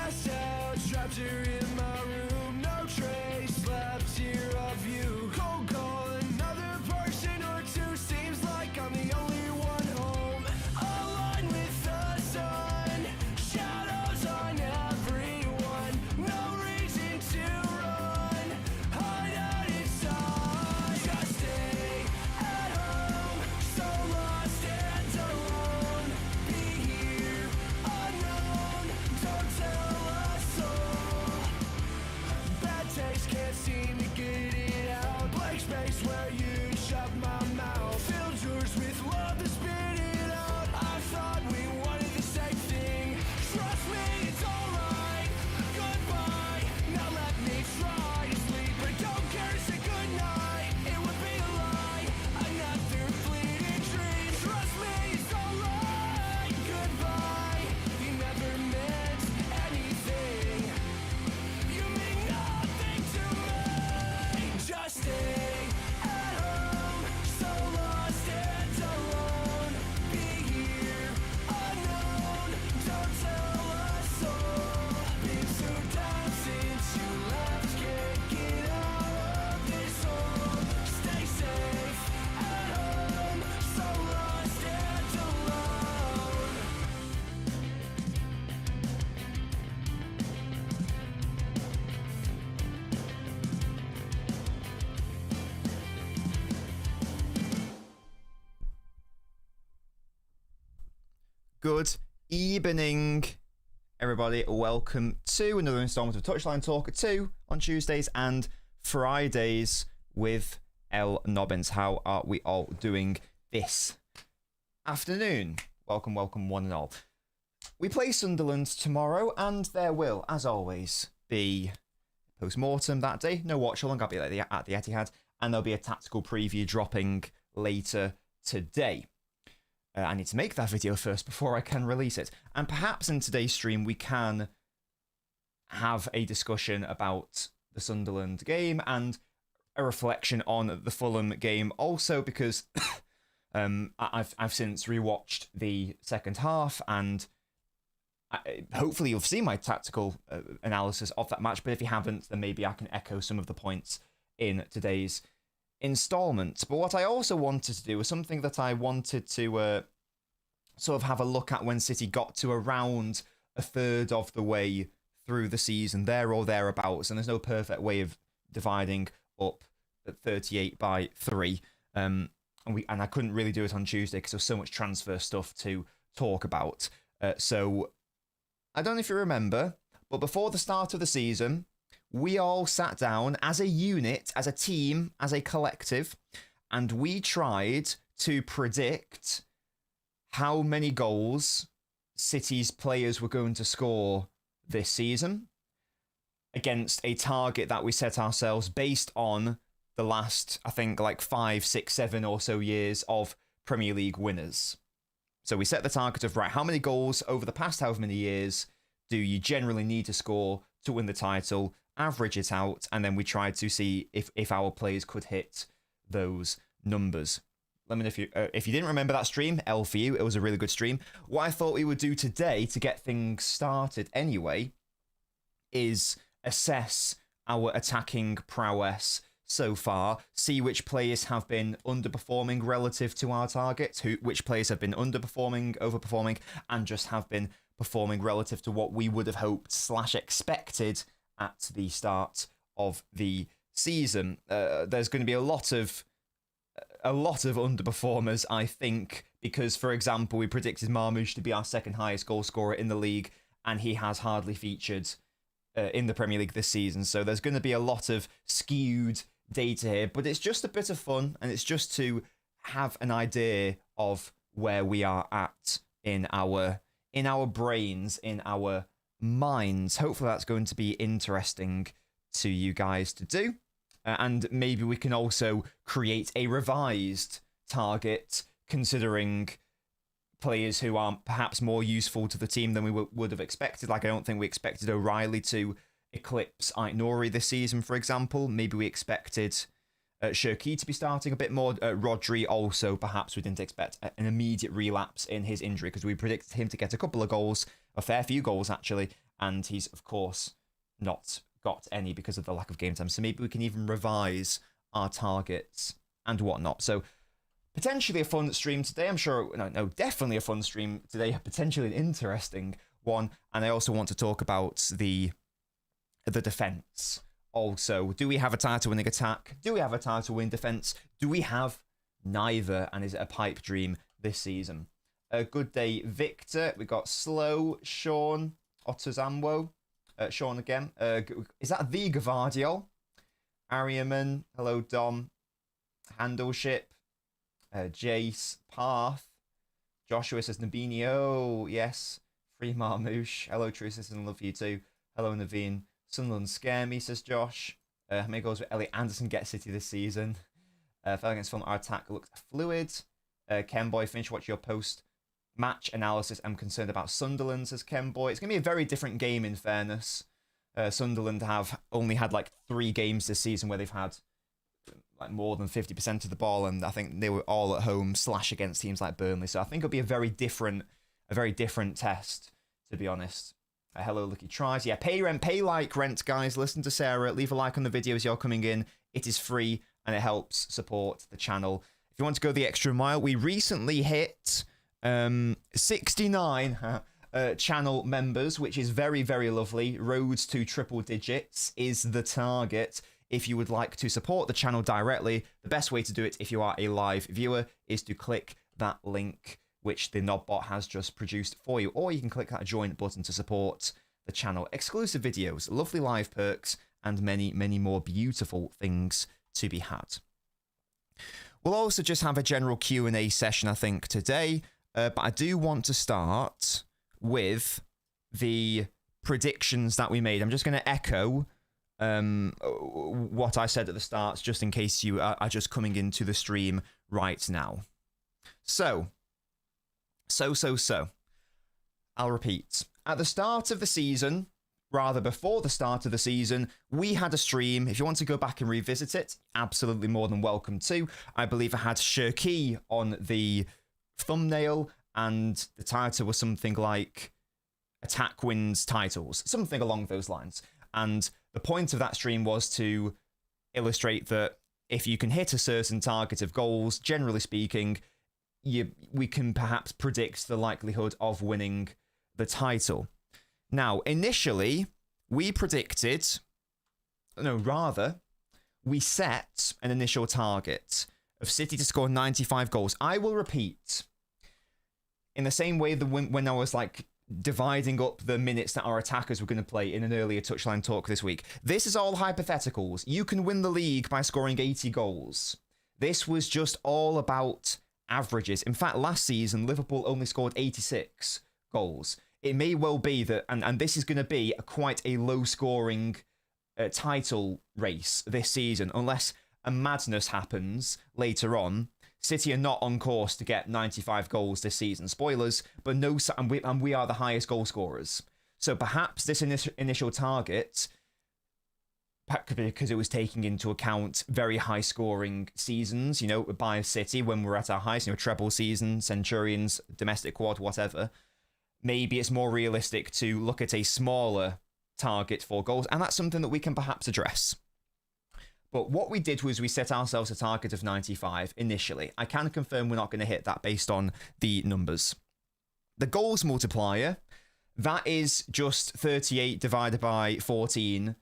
passed out, trapped here in my room. No trace left here of you. Cold call, another person or two. Seems like I'm the only one home. Aligned with the sun, shadows on everyone. No reason to run, hide out inside. Just stay at home, so lost and alone. Be here, unknown, don't tell a soul. Bad taste, can't seem to get it out. Blank space where you shut my mouth. Filled yours with love to spit it out. I thought we wanted the same thing. Trust me, it's alright. Goodbye, now let me try to sleep. I don't care to say goodnight, it would be a lie. Another fleeting dream. Trust me, it's alright. Goodbye, you never meant anything. You mean nothing to me. Just stay at home, so lost and alone. Be here, unknown, don't tell a soul. Been so down since you left, can't get out of this hole. Stay safe at home, so lost and alone. Good evening, everybody. Welcome to another installment of Touchline Talk 2 on Tuesdays and Fridays with LNobbins. How are we all doing this afternoon? Welcome, welcome, one and all. We play Sunderland tomorrow, and there will, as always, be post-mortem that day. No Watchalong, I'll be at the Etihad, and there'll be a tactical preview dropping later today. I need to make that video first before I can release it. And perhaps in today's stream we can have a discussion about the Sunderland game and a reflection on the Fulham game also, because I've since rewatched the second half, and hopefully you've seen my tactical analysis of that match, but if you haven't, then maybe I can echo some of the points in today's installment. But what I also wanted to do was something that I wanted to sort of have a look at when City got to around a third of the way through the season, there or thereabouts, and there's no perfect way of dividing up at 38 by 3. And I couldn't really do it on Tuesday because there was so much transfer stuff to talk about. So I don't know if you remember, but before the start of the season, we all sat down as a unit, as a team, as a collective, and we tried to predict how many goals City's players were going to score this season against a target that we set ourselves based on the last, I think, like 5, 6, 7 or so years of Premier League winners. So we set the target of, right, how many goals over the past however many years do you generally need to score to win the title, average it out, and then we tried to see if our players could hit those numbers. Let me know if you didn't remember that stream, L for you, it was a really good stream. What I thought we would do today to get things started anyway is assess our attacking prowess so far, see which players have been underperforming relative to our targets, which players have been underperforming, overperforming, and just have been performing relative to what we would have hoped / expected at the start of the season. There's going to be a lot of underperformers, I think, because, for example, we predicted Marmoush to be our second highest goal scorer in the league, and he has hardly featured in the Premier League this season. So there's going to be a lot of skewed data here, but it's just a bit of fun, and it's just to have an idea of where we are at in our brains, in our minds. Hopefully that's going to be interesting to you guys to do. And maybe we can also create a revised target, considering players who are perhaps more useful to the team than we would have expected. Like, I don't think we expected O'Reilly to eclipse Ait-Nouri this season, for example. Maybe we expected Cherki to be starting a bit more. Rodri also, perhaps we didn't expect an immediate relapse in his injury, because we predicted him to get a couple of goals, a fair few goals actually, and he's, of course, not got any because of the lack of game time. So maybe we can even revise our targets and whatnot. So potentially a fun stream today. I'm sure, no, definitely a fun stream today. Potentially an interesting one. And I also want to talk about the defense. Also, do we have a title-winning attack? Do we have a title-winning defense? Do we have neither? And is it a pipe dream this season? Good day, Victor. We got Slow, Sean, Ottozamwo. Sean again. Is that the Gavardiol? Ariaman. Hello, Dom. Handleship. Jace. Path. Joshua says Nabinio. Yes. Free Marmouche. Hello, True Citizen. Love you too. Hello, Naveen. Sunderland scare me, says Josh. How many goals with Elliot Anderson get City this season? Fell against Fulham. Our attack looks fluid. Kenboy, finish watch your post match analysis. I'm concerned about Sunderland, says Kenboy. It's going to be a very different game, in fairness. Sunderland have only had like 3 games this season where they've had like more than 50% of the ball, and I think they were all at home / against teams like Burnley. So I think it'll be a very different test, to be honest. Hello, Lucky Tries. Yeah, pay like rent, guys. Listen to Sarah. Leave a like on the video as you're coming in. It is free and it helps support the channel. If you want to go the extra mile, we recently hit 69 channel members, which is very, very lovely. Roads to triple digits is the target. If you would like to support the channel directly, the best way to do it if you are a live viewer is to click that link which the Nobbot has just produced for you, or you can click that join button to support the channel. Exclusive videos, lovely live perks, and many, many more beautiful things to be had. We'll also just have a general Q&A session, I think, today, but I do want to start with the predictions that we made. I'm just going to echo what I said at the start, just in case you are just coming into the stream right now. So, I'll repeat. At the start of the season, rather before the start of the season, we had a stream. If you want to go back and revisit it, absolutely more than welcome to. I believe I had Shirky on the thumbnail, and the title was something like Attack Wins Titles, something along those lines. And the point of that stream was to illustrate that if you can hit a certain target of goals, generally speaking, we can perhaps predict the likelihood of winning the title. Now, initially, we set an initial target of City to score 95 goals. I will repeat, in the same way that when I was like dividing up the minutes that our attackers were going to play in an earlier Touchline talk this week, this is all hypotheticals. You can win the league by scoring 80 goals. This was just all about averages. In fact, last season, Liverpool only scored 86 goals. It may well be that, and this is going to be quite a low-scoring title race this season, unless a madness happens later on. City are not on course to get 95 goals this season. Spoilers, but no, and we are the highest goal scorers. So perhaps this initial target, because it was taking into account very high-scoring seasons, by City when we're at our highest, treble season, Centurions, domestic quad, whatever. Maybe it's more realistic to look at a smaller target for goals, and that's something that we can perhaps address. But what we did was we set ourselves a target of 95 initially. I can confirm we're not going to hit that based on the numbers. The goals multiplier, that is just 38 divided by 14,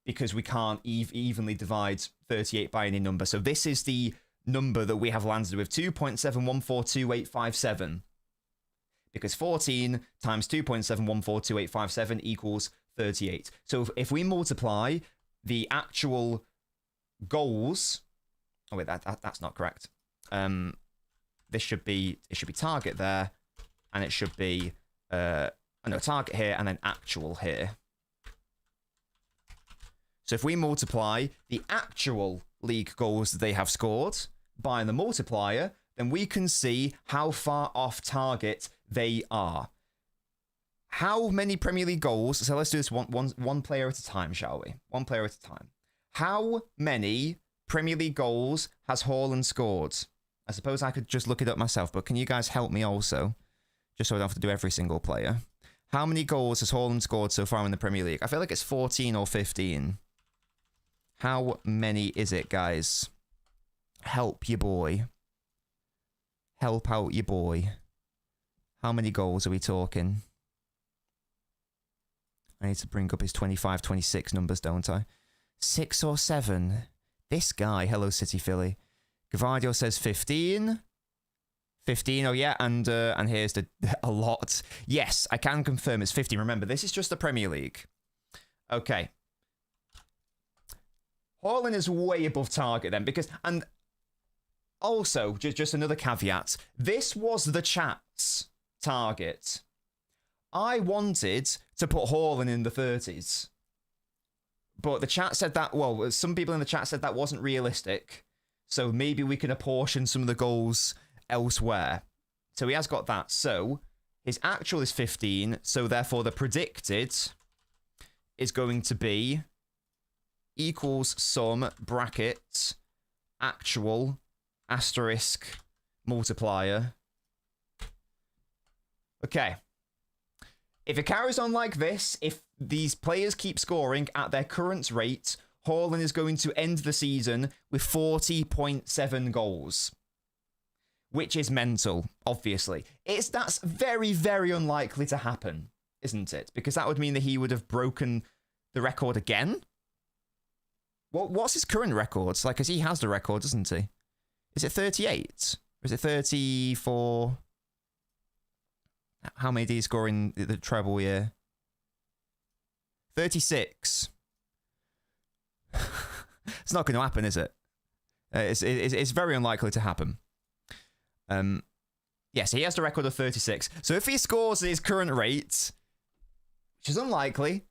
because we can't evenly divide 38 by any number. So this is the number that we have landed with, 2.71428857. Because 14 times 2.71428857 equals 38. So if we multiply the actual goals, oh wait, that's not correct. It should be target there, and it should be target here and then actual here. So if we multiply the actual league goals that they have scored by the multiplier, then we can see how far off target they are. How many Premier League goals? So let's do this one player at a time, shall we? One player at a time. How many Premier League goals has Haaland scored? I suppose I could just look it up myself, but can you guys help me also? Just so I don't have to do every single player. How many goals has Haaland scored so far in the Premier League? I feel like it's 14 or 15. How many is it, guys? Help your boy. Help out your boy. How many goals are we talking? I need to bring up his 25, 26 numbers, don't I? 6 or 7. This guy, hello City Philly. Gavardio says 15. 15, oh yeah, and here's a lot. Yes, I can confirm it's 15. Remember, this is just the Premier League. Okay. Haaland is way above target then, because, and also, just another caveat, this was the chat's target. I wanted to put Haaland in the 30s. But the chat said that, well, some people in the chat said that wasn't realistic. So maybe we can apportion some of the goals elsewhere. So he has got that. So his actual is 15. So therefore the predicted is going to be equals sum bracket actual asterisk multiplier. Okay. If it carries on like this, if these players keep scoring at their current rate, Haaland is going to end the season with 40.7 goals. Which is mental, obviously. That's very, very unlikely to happen, isn't it? Because that would mean that he would have broken the record again. What's his current records? Like, because he has the record, doesn't he? Is it 38? Or is it 34? How many did he score in the treble year? 36. It's not going to happen, is it? It's very unlikely to happen. Yes, he has the record of 36. So if he scores at his current rate, which is unlikely,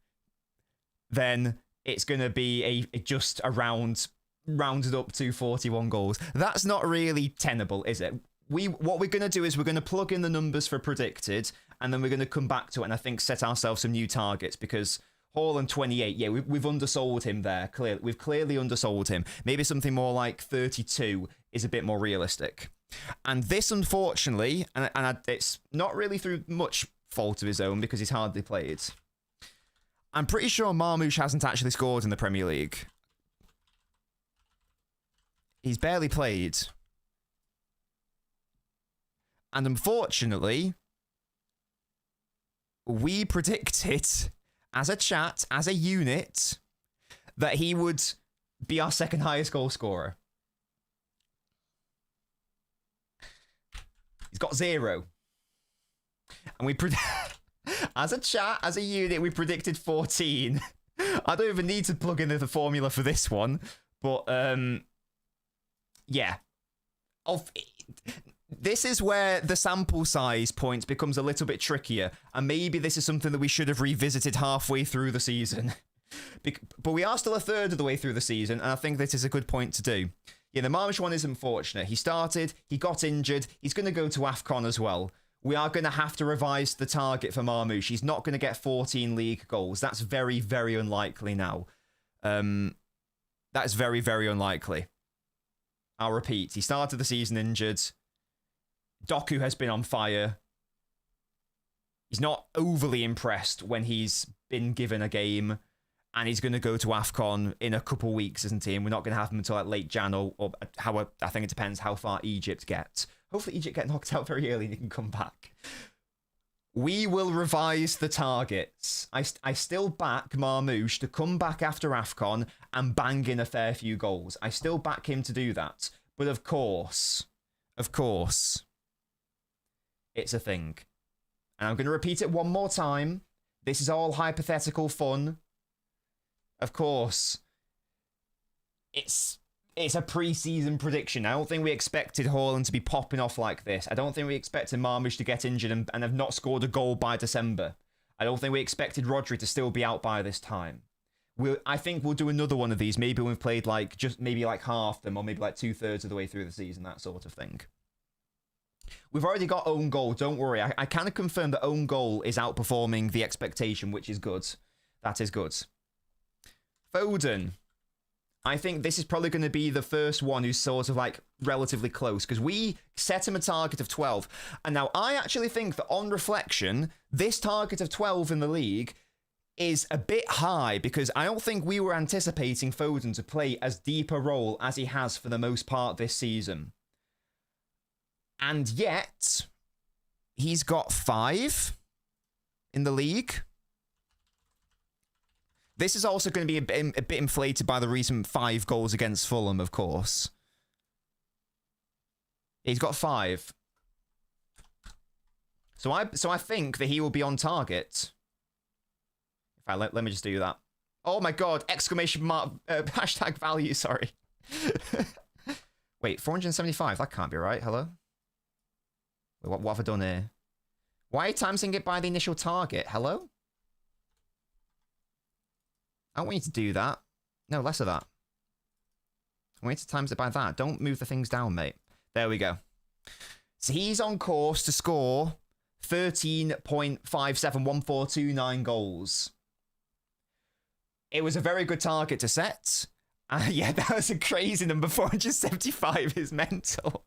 then it's going to be just around rounded up to 41 goals. That's not really tenable, is it? What we're going to do is we're going to plug in the numbers for predicted, and then we're going to come back to it and I think set ourselves some new targets, because Haaland 28, yeah, we've undersold him there. Clearly, we've clearly undersold him. Maybe something more like 32 is a bit more realistic. And this, unfortunately, it's not really through much fault of his own because he's hardly played. I'm pretty sure Marmoush hasn't actually scored in the Premier League. He's barely played. And unfortunately, we predicted as a chat, as a unit, that he would be our second highest goal scorer. He's got 0. And we as a chat, as a unit, we predicted 14. I don't even need to plug in the formula for this one. But, yeah. This is where the sample size point becomes a little bit trickier. And maybe this is something that we should have revisited halfway through the season. But we are still a third of the way through the season, and I think this is a good point to do. Yeah, the Marmoush one is unfortunate. He started, he got injured, he's going to go to AFCON as well. We are going to have to revise the target for Marmoush. He's not going to get 14 league goals. That's very, very unlikely now. That is very, very unlikely. I'll repeat. He started the season injured. Doku has been on fire. He's not overly impressed when he's been given a game. And he's going to go to AFCON in a couple weeks, isn't he? And we're not going to have him until like late Jan or how, I think it depends how far Egypt gets. Hopefully Egypt get knocked out very early and he can come back. We will revise the targets. I still back Marmoush to come back after AFCON and bang in a fair few goals. I still back him to do that. But of course, it's a thing. And I'm going to repeat it one more time. This is all hypothetical fun. Of course, it's a pre-season prediction. I don't think we expected Haaland to be popping off like this. I don't think we expected Marmoush to get injured and have not scored a goal by December. I don't think we expected Rodri to still be out by this time. I think we'll do another one of these, maybe when we've played like maybe half them, or maybe like 2/3 of the way through the season, that sort of thing. We've already got own goal, don't worry. I can confirm that own goal is outperforming the expectation, which is good. That is good. Foden. I think this is probably going to be the first one who's sort of like relatively close because we set him a target of 12. And now I actually think that on reflection, this target of 12 in the league is a bit high because I don't think we were anticipating Foden to play as deep a role as he has for the most part this season. And yet, he's got 5 in the league. This is also going to be a bit inflated by the recent 5 goals against Fulham, of course. He's got 5. So I think that he will be on target. In fact, let me just do that. Oh my god! Exclamation mark! Hashtag value. Sorry. Wait, 475. That can't be right. Hello. Wait, what have I done here? Why are you timesing it by the initial target? Hello. I don't want you to do that. No, less of that. I want you to times it by that. Don't move the things down, mate. There we go. So he's on course to score 13.571429 goals. It was a very good target to set. Yeah, that was a crazy number. 475 is mental.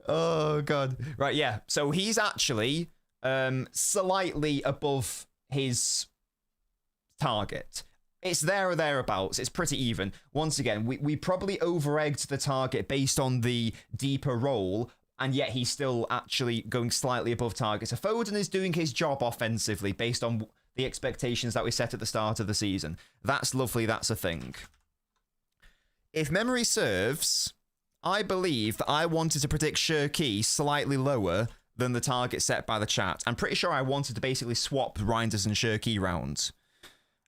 Oh, God. Right, yeah. So he's actually slightly above his target. It's there or thereabouts. It's pretty even. Once again, we probably over-egged the target based on the deeper role, and yet he's still actually going slightly above target. So Foden is doing his job offensively based on the expectations that we set at the start of the season. That's lovely. That's a thing. If memory serves, I believe that I wanted to predict Shirky slightly lower than the target set by the chat. I'm pretty sure I wanted to basically swap Reinders and Shirky round.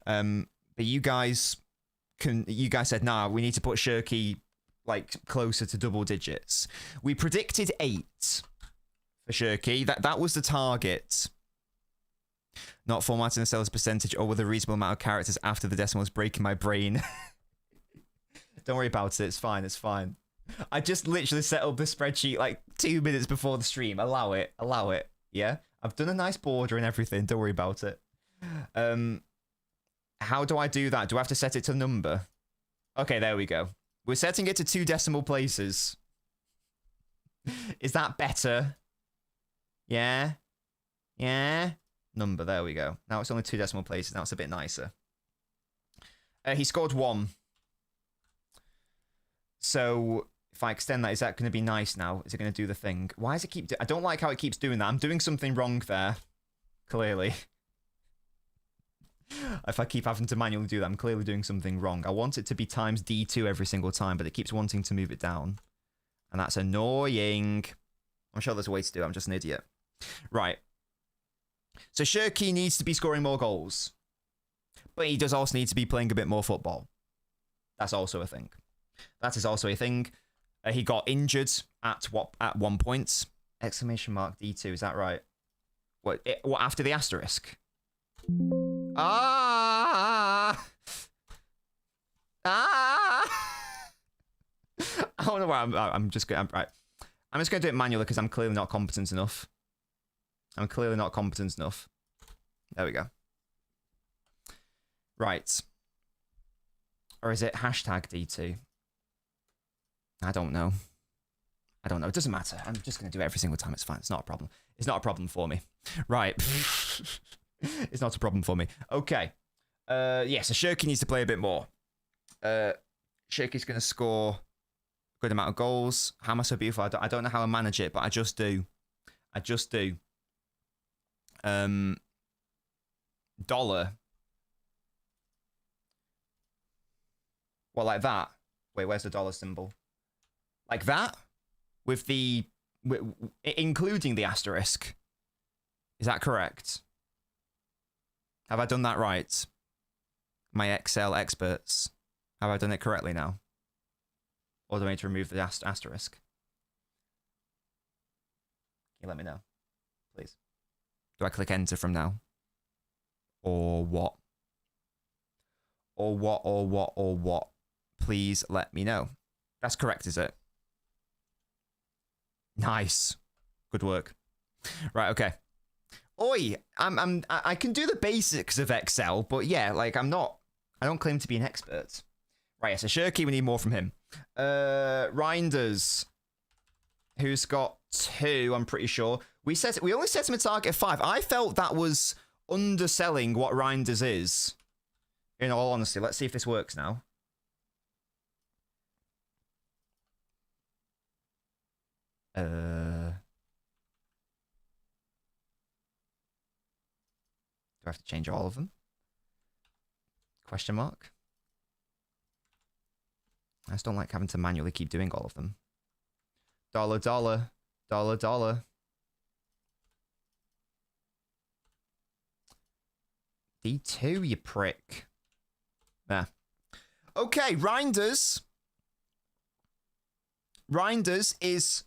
But you guys said, nah, we need to put Shirky like closer to double digits. We predicted 8 for Shirky. That was the target. Not formatting the seller's percentage or with a reasonable amount of characters after the decimals breaking my brain. Don't worry about it. It's fine. It's fine. I just literally set up the spreadsheet like 2 minutes before the stream. Allow it. Allow it. Yeah? I've done a nice border and everything. Don't worry about it. How do I do that? Do I have to set it to number? Okay, there we go. We're setting it to 2 decimal places. Is that better? Yeah? Yeah? Number, there we go. Now it's only 2 decimal places. Now it's a bit nicer. He scored 1. So if I extend that, is that going to be nice now? Is it going to do the thing? Why does it keep... I don't like how it keeps doing that. I'm doing something wrong there. Clearly. If I keep having to manually do that, I'm clearly doing something wrong. I want it to be times D2 every single time, but it keeps wanting to move it down. And that's annoying. I'm sure there's a way to do it. I'm just an idiot. Right. So Shirky needs to be scoring more goals. But he does also need to be playing a bit more football. That's also a thing. That is also a thing. He got injured at 1 point. Exclamation mark D2, is that right? What after the asterisk? I don't know why I'm just going. Right. I'm just going to do it manually because I'm clearly not competent enough. There we go. Right. Or is it hashtag D2? I don't know. It doesn't matter. I'm just going to do it every single time. It's fine. It's not a problem. It's not a problem for me. Right. It's not a problem for me. Okay. Yeah, so Shirky needs to play a bit more. Shirky's going to score a good amount of goals. How am I so beautiful? I don't know how I manage it, but I just do. Dollar. Well, like that. Wait, where's the dollar symbol? Like that? With the... including the asterisk. Is that correct? Have I done that right? My Excel experts. Have I done it correctly now? Or do I need to remove the asterisk? Can you let me know? Please. Do I click enter from now? Or what? Or what? Please let me know. That's correct, is it? Nice. Good work. Right, okay. Oi, I can do the basics of Excel, but yeah, like I don't claim to be an expert. Right, so Shirky, we need more from him. Reinders, who's got 2, I'm pretty sure. We only set him a target of 5. I felt that was underselling what Reinders is. In all honesty, let's see if this works now. Do I have to change all of them? Question mark. I just don't like having to manually keep doing all of them. Dollar, dollar, dollar, dollar. D2, you prick. There. Okay, Reinders. Reinders is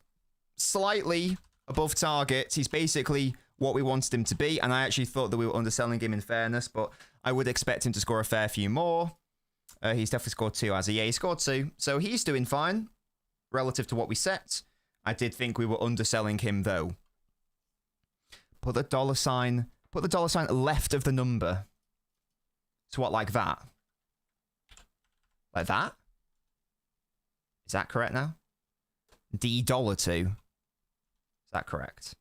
slightly above target. He's basically what we wanted him to be, and I actually thought that we were underselling him in fairness, but I would expect him to score a fair few more. He's definitely scored 2 as a he scored 2, so he's doing fine relative to what we set. I did think we were underselling him though. Put the dollar sign left of the number. So what, like that? Like that? Is that correct now? $2. Is that correct?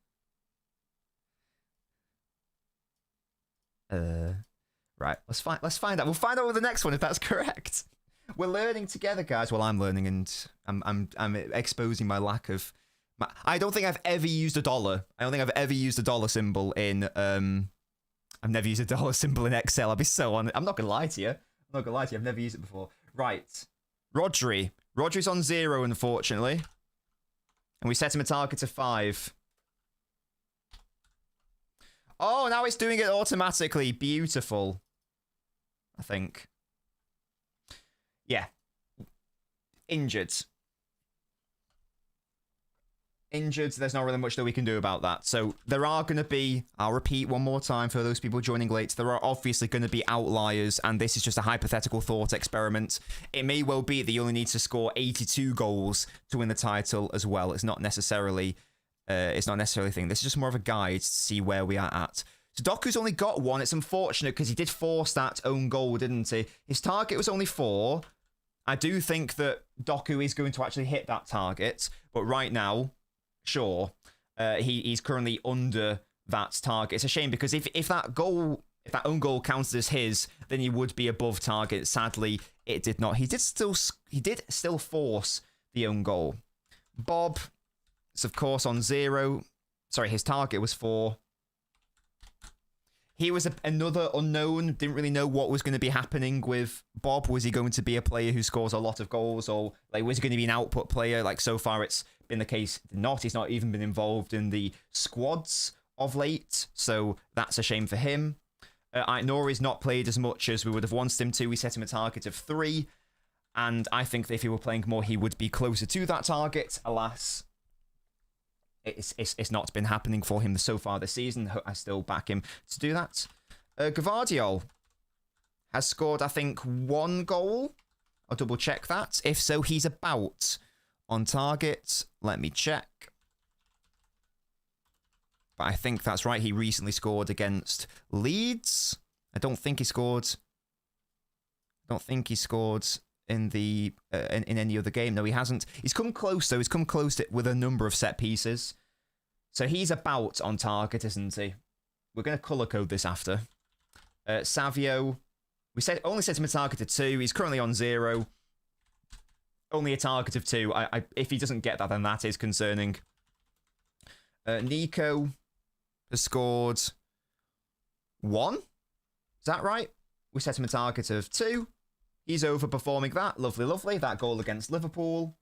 Right, let's find out. We'll find out with the next one if that's correct. We're learning together, guys. Well, I'm learning, and I'm exposing my lack of. I don't think I've ever used a dollar. I don't think I've ever used a dollar symbol in. I've never used a dollar symbol in Excel. I'll be so on. I'm not gonna lie to you. I've never used it before. Right, Rodri. Rodri's on 0, unfortunately, and we set him a target of 5. Oh, now it's doing it automatically. Beautiful. I think. Yeah. Injured. There's not really much that we can do about that. So there are going to be, I'll repeat one more time for those people joining late, there are obviously going to be outliers, and this is just a hypothetical thought experiment. It may well be that you only need to score 82 goals to win the title as well. It's not necessarily a thing. This is just more of a guide to see where we are at. So Doku's only got 1. It's unfortunate because he did force that own goal, didn't he? His target was only 4. I do think that Doku is going to actually hit that target, but right now, sure, he's currently under that target. It's a shame because if that own goal counted as his, then he would be above target. Sadly, it did not. He did still force the own goal. Bob is of course on 0. Sorry, his target was 4. He was another unknown. Didn't really know what was going to be happening with Bob. Was he going to be a player who scores a lot of goals, or like was he going to be an output player? Like so far, it's been the case. Not. He's not even been involved in the squads of late, so that's a shame for him. Nori's not played as much as we would have wanted him to. We set him a target of 3, and I think that if he were playing more, he would be closer to that target. Alas, it's not been happening for him so far this season. I still back him to do that. Gavardiol has scored, I think, 1 goal. I'll double check that. If so, he's about on target. Let me check. But I think that's right. He recently scored against Leeds. I don't think he scored in the in any other game. No, he hasn't. He's come close, though. He's come close with a number of set pieces. So he's about on target, isn't he? We're going to colour code this after. Savio, we only set him a target of 2. He's currently on 0. Only a target of 2. If he doesn't get that, then that is concerning. Nico has scored 1. Is that right? We set him a target of 2. He's overperforming that. Lovely, lovely. That goal against Liverpool.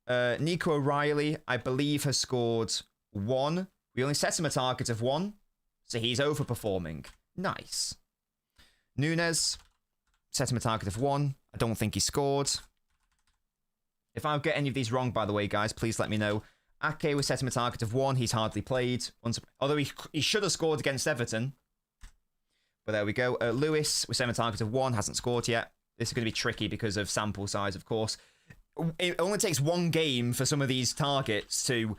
Nico O'Reilly, I believe, has scored 1. We only set him a target of 1. So he's overperforming. Nice. Nunes, set him a target of 1. I don't think he scored. If I get any of these wrong, by the way, guys, please let me know. Ake, we set him a target of 1. He's hardly played. Although he should have scored against Everton. But there we go. Lewis, we set him a target of 1. Hasn't scored yet. This is going to be tricky because of sample size, of course. It only takes 1 game for some of these targets to...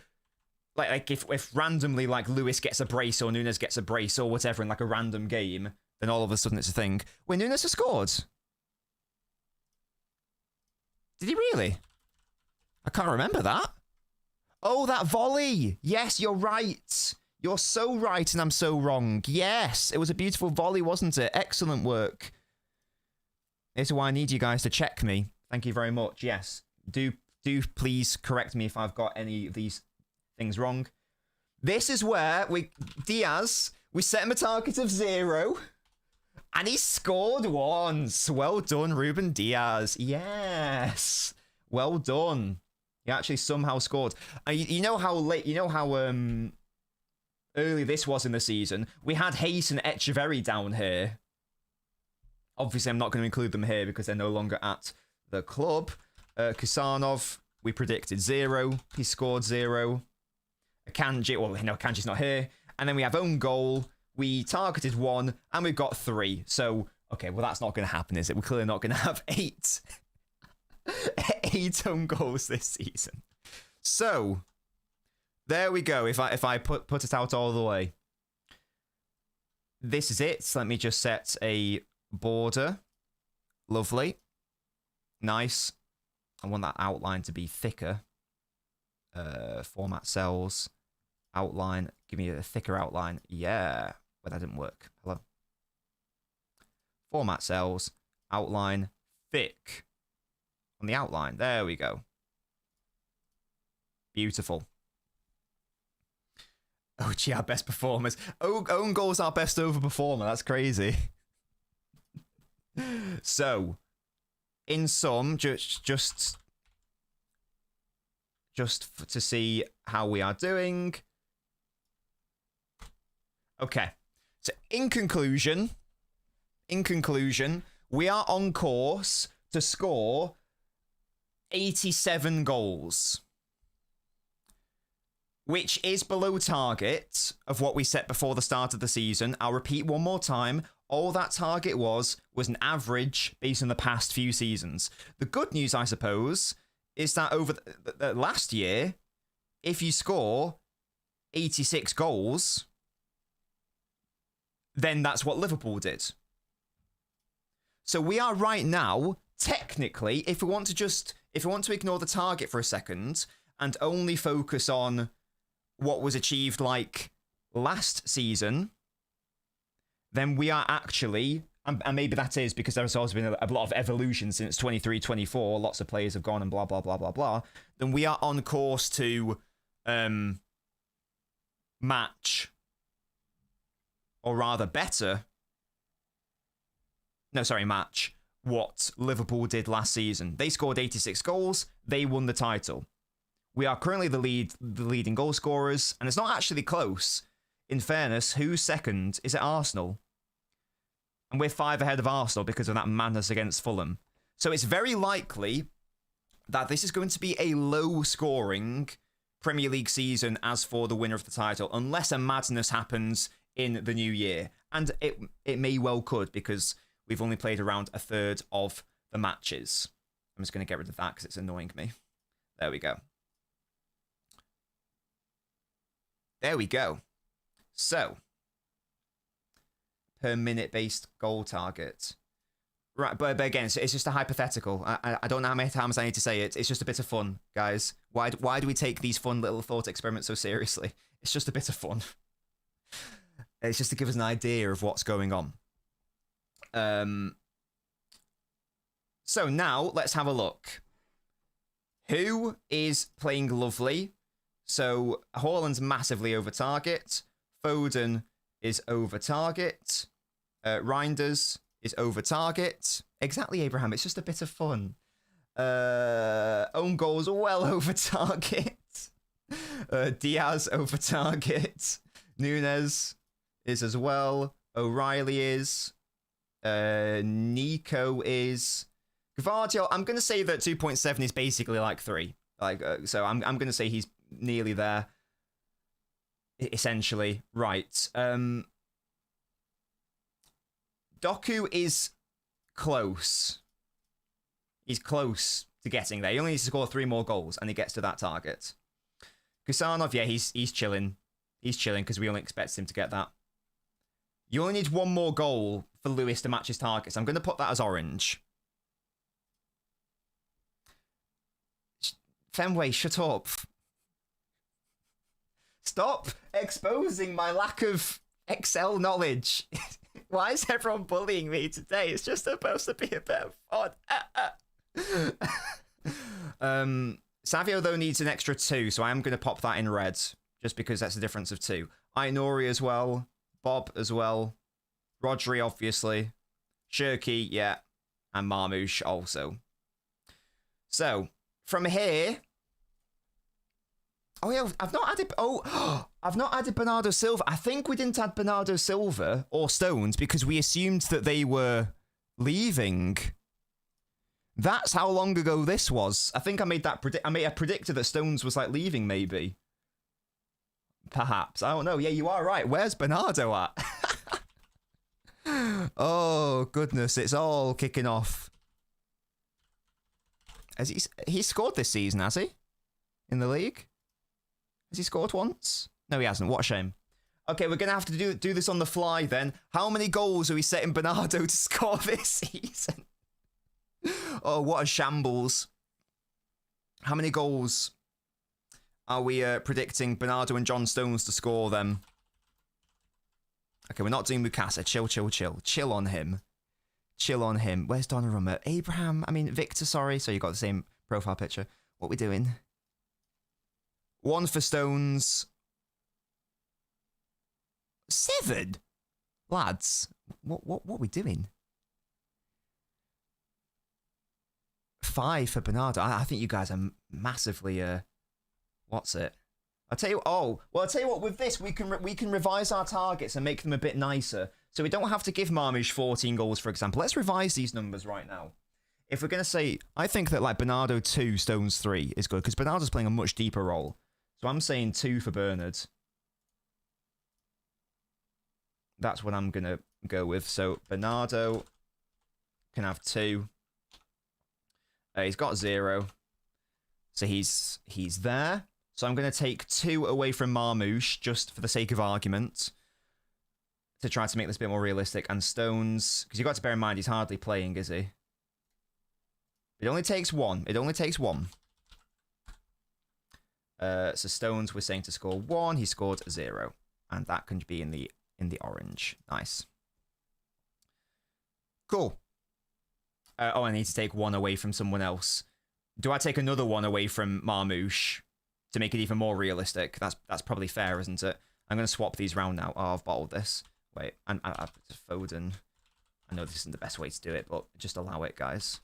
Like if randomly, like, Lewis gets a brace or Nunes gets a brace or whatever in, like, a random game, then all of a sudden it's a thing. Wait, Nunes has scored? Did he really? I can't remember that. Oh, that volley. Yes, you're right. You're so right and I'm so wrong. Yes, it was a beautiful volley, wasn't it? Excellent work. This is why I need you guys to check me. Thank you very much. Yes, do please correct me if I've got any of these things wrong. This is where Diaz, we set him a target of 0. And he scored once. Well done, Ruben Diaz. Yes. Well done. He actually somehow scored. You know how late, you know how early this was in the season? We had Hayes and Echeverry down here. Obviously, I'm not going to include them here because they're no longer at the club. Kusanov, we predicted 0. He scored 0. Akanji, well, no, Akanji's not here. And then we have own goal. We targeted 1, and we've got 3. So, okay, well, that's not going to happen, is it? We're clearly not going to have 8. 8 own goals this season. So, there we go. If I put it out all the way. This is it. So let me just set a border. Lovely. Nice. I want that outline to be thicker. Format cells. Outline. Give me a thicker outline. Yeah. But that didn't work. Hello. Format cells. Outline. Thick. On the outline. There we go. Beautiful. Oh, gee, our best performers. Own goal's our best over performer. That's crazy. So, in sum, just to see how we are doing. Okay. So, in conclusion, we are on course to score 87 goals. Which is below target of what we set before the start of the season. I'll repeat one more time. All that target was an average based on the past few seasons. The good news, I suppose, is that over the last year, if you score 86 goals, then that's what Liverpool did. So we are right now, technically, if we want to ignore the target for a second and only focus on what was achieved like last season, then we are actually, and maybe that is because there's also been a lot of evolution since 23-24, lots of players have gone and blah, blah, blah, blah, blah, then we are on course to match, or rather match what Liverpool did last season. They scored 86 goals, they won the title. We are currently the leading goal scorers, and it's not actually close. In fairness, who's second? Is it Arsenal? And we're 5 ahead of Arsenal because of that madness against Fulham. So it's very likely that this is going to be a low-scoring Premier League season as for the winner of the title, unless a madness happens in the new year. And it may well could, because we've only played around a third of the matches. I'm just going to get rid of that because it's annoying me. There we go. There we go. So, per minute based goal target. Right, but again, it's just a hypothetical. I don't know how many times I need to say it. It's just a bit of fun, guys. Why do we take these fun little thought experiments so seriously? It's just a bit of fun. It's just to give us an idea of what's going on. So now, let's have a look. Who is playing lovely? So, Haaland's massively over target. Foden is over target. Reinders is over target. Exactly, Abraham. It's just a bit of fun. Own goals well over target. Diaz over target. Nunes is as well. O'Reilly is. Nico is. Gvardiol, I'm going to say that 2.7 is basically like 3. So I'm going to say he's nearly there. Essentially. Right. Doku is close. He's close to getting there. He only needs to score 3 more goals and he gets to that target. Kusanov, yeah, he's chilling. He's chilling because we only expect him to get that. You only need 1 more goal for Lewis to match his targets. I'm going to put that as orange. Fenway, shut up. Stop exposing my lack of Excel knowledge. Why is everyone bullying me today? It's just supposed to be a bit of fun. Savio, though, needs an extra 2, so I am going to pop that in red, just because that's a difference of 2. Ainori as well. Bob as well. Rodri, obviously. Shirky, yeah. And Marmouche also. So, from here... Oh, yeah, I've not added... Oh, I've not added Bernardo Silva. I think we didn't add Bernardo Silva or Stones because we assumed that they were leaving. That's how long ago this was. I think I made that I predicted that Stones was like leaving, maybe. Perhaps. I don't know. Yeah, you are right. Where's Bernardo at? Oh, goodness. It's all kicking off. Has he scored this season, has he? In the league? Has he scored once? No, he hasn't. What a shame. Okay, we're going to have to do this on the fly then. How many goals are we setting Bernardo to score this season? Oh, what a shambles. How many goals are we predicting Bernardo and John Stones to score then? Okay, we're not doing Mukasa. Chill, chill, chill. Chill on him. Chill on him. Where's Donnarumma? Victor, sorry. So you got the same profile picture. What we doing? 1 for Stones. 7? Lads, what we doing? 5 for Bernardo. I think you guys are massively what's it? I'll tell you what, with this we can revise our targets and make them a bit nicer. So we don't have to give Marmouche 14 goals, for example. Let's revise these numbers right now. If we're going to say, I think that like Bernardo 2, Stones 3 is good because Bernardo's playing a much deeper role. So I'm saying 2 for Bernard. That's what I'm going to go with. So Bernardo can have 2. He's got 0. So he's there. So I'm going to take 2 away from Marmouche, just for the sake of argument, to try to make this a bit more realistic. And Stones, because you've got to bear in mind, he's hardly playing, is he? It only takes 1. It only takes 1. So Stones, we're saying to score 1. He scored 0. And that can be in the orange. Nice. Cool. I need to take 1 away from someone else. Do I take another 1 away from Marmouche to make it even more realistic? That's probably fair, isn't it? I'm going to swap these round now. Oh, I've bottled this. Wait, and Foden. I know this isn't the best way to do it, but just allow it, guys.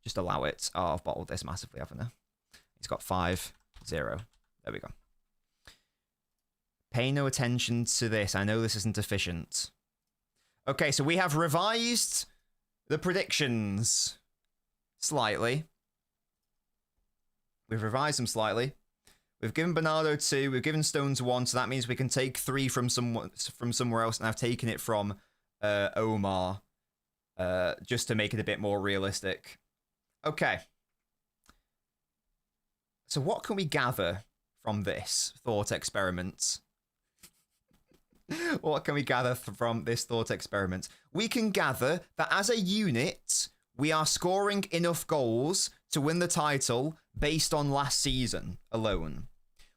Just allow it. Oh, I've bottled this massively, haven't I? He's got 5, 0. There we go. Pay no attention to this. I know this isn't efficient. Okay, so we have revised the predictions slightly. We've revised them slightly. We've given Bernardo 2. We've given Stones 1. So that means we can take 3 from somewhere else. And I've taken it from Omar. Just to make it a bit more realistic. Okay. So what can we gather from this thought experiment? What can we gather from this thought experiment? We can gather that as a unit, we are scoring enough goals to win the title based on last season alone.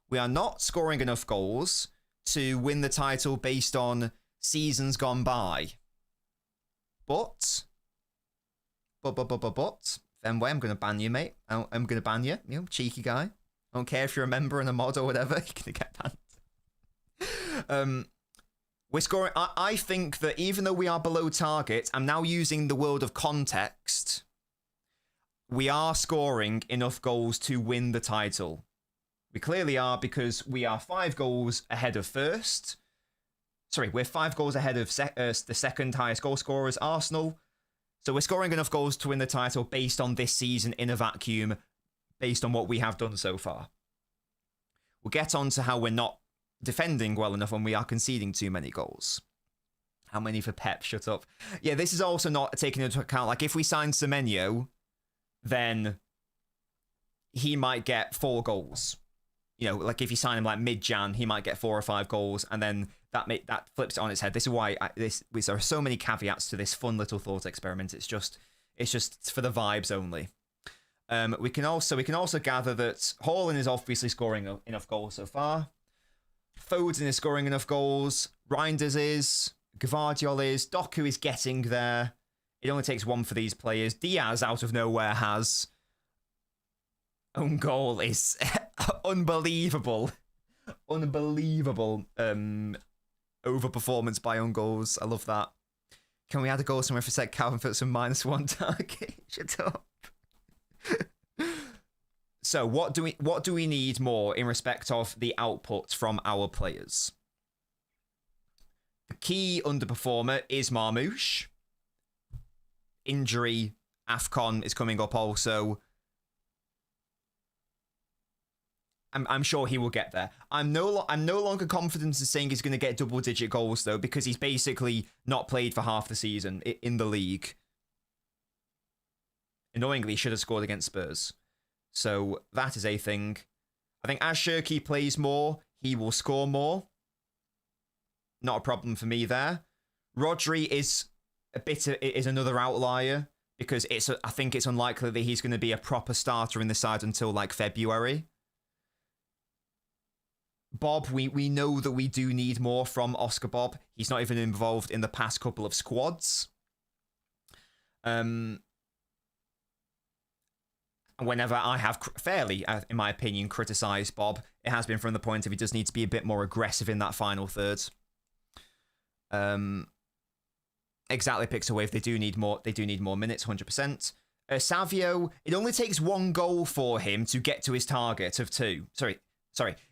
We are not scoring enough goals to win the title based on seasons gone by. But, Fenway, I'm going to ban you, mate. I'm going to ban you, cheeky guy. I don't care if you're a member and a mod or whatever, you're going to get banned. We're scoring. I think that even though we are below target, I'm now using the world of context. We are scoring enough goals to win the title. We clearly are because we are 5 goals ahead of first. Sorry, we're 5 goals ahead of the second highest goal scorers, Arsenal. So we're scoring enough goals to win the title based on this season in a vacuum, based on what we have done so far. We'll get on to how we're not defending well enough when we are conceding too many goals. How many for Pep? Shut up. Yeah, this is also not taking into account, like, if we sign Semenyo, then he might get 4 goals. You know, like, if you sign him, like, mid-Jan, he might get 4 or 5 goals, and then that flips it on its head. This is why there are so many caveats to this fun little thought experiment. It's just for the vibes only. We can also gather that Haaland is obviously scoring enough goals so far. Foden is scoring enough goals. Reinders is. Gvardiol is. Doku is getting there. It only takes one for these players. Diaz, out of nowhere, has own goal is unbelievable. Unbelievable overperformance by own goals. I love that. Can we add a goal somewhere for set Calvin for some -1 target? Shut up. So what do we need more in respect of the output from our players? The key underperformer is Marmoush. Injury, AFCON is coming up also. I'm sure he will get there. I'm no longer confident in saying he's going to get double-digit goals, though, because he's basically not played for half the season in the league. Annoyingly, he should have scored against Spurs. So that is a thing. I think as Shirky plays more, he will score more. Not a problem for me there. Rodri is is another outlier because I think it's unlikely that he's going to be a proper starter in the side until like February. Bob, we know that we do need more from Oscar Bob. He's not even involved in the past couple of squads. Whenever I have fairly, in my opinion, criticised Bob, it has been from the point of he does need to be a bit more aggressive in that final third. Exactly, Pixelwave. They do need more minutes, 100%. Savio, it only takes one goal for him to get to his target of 2. Sorry.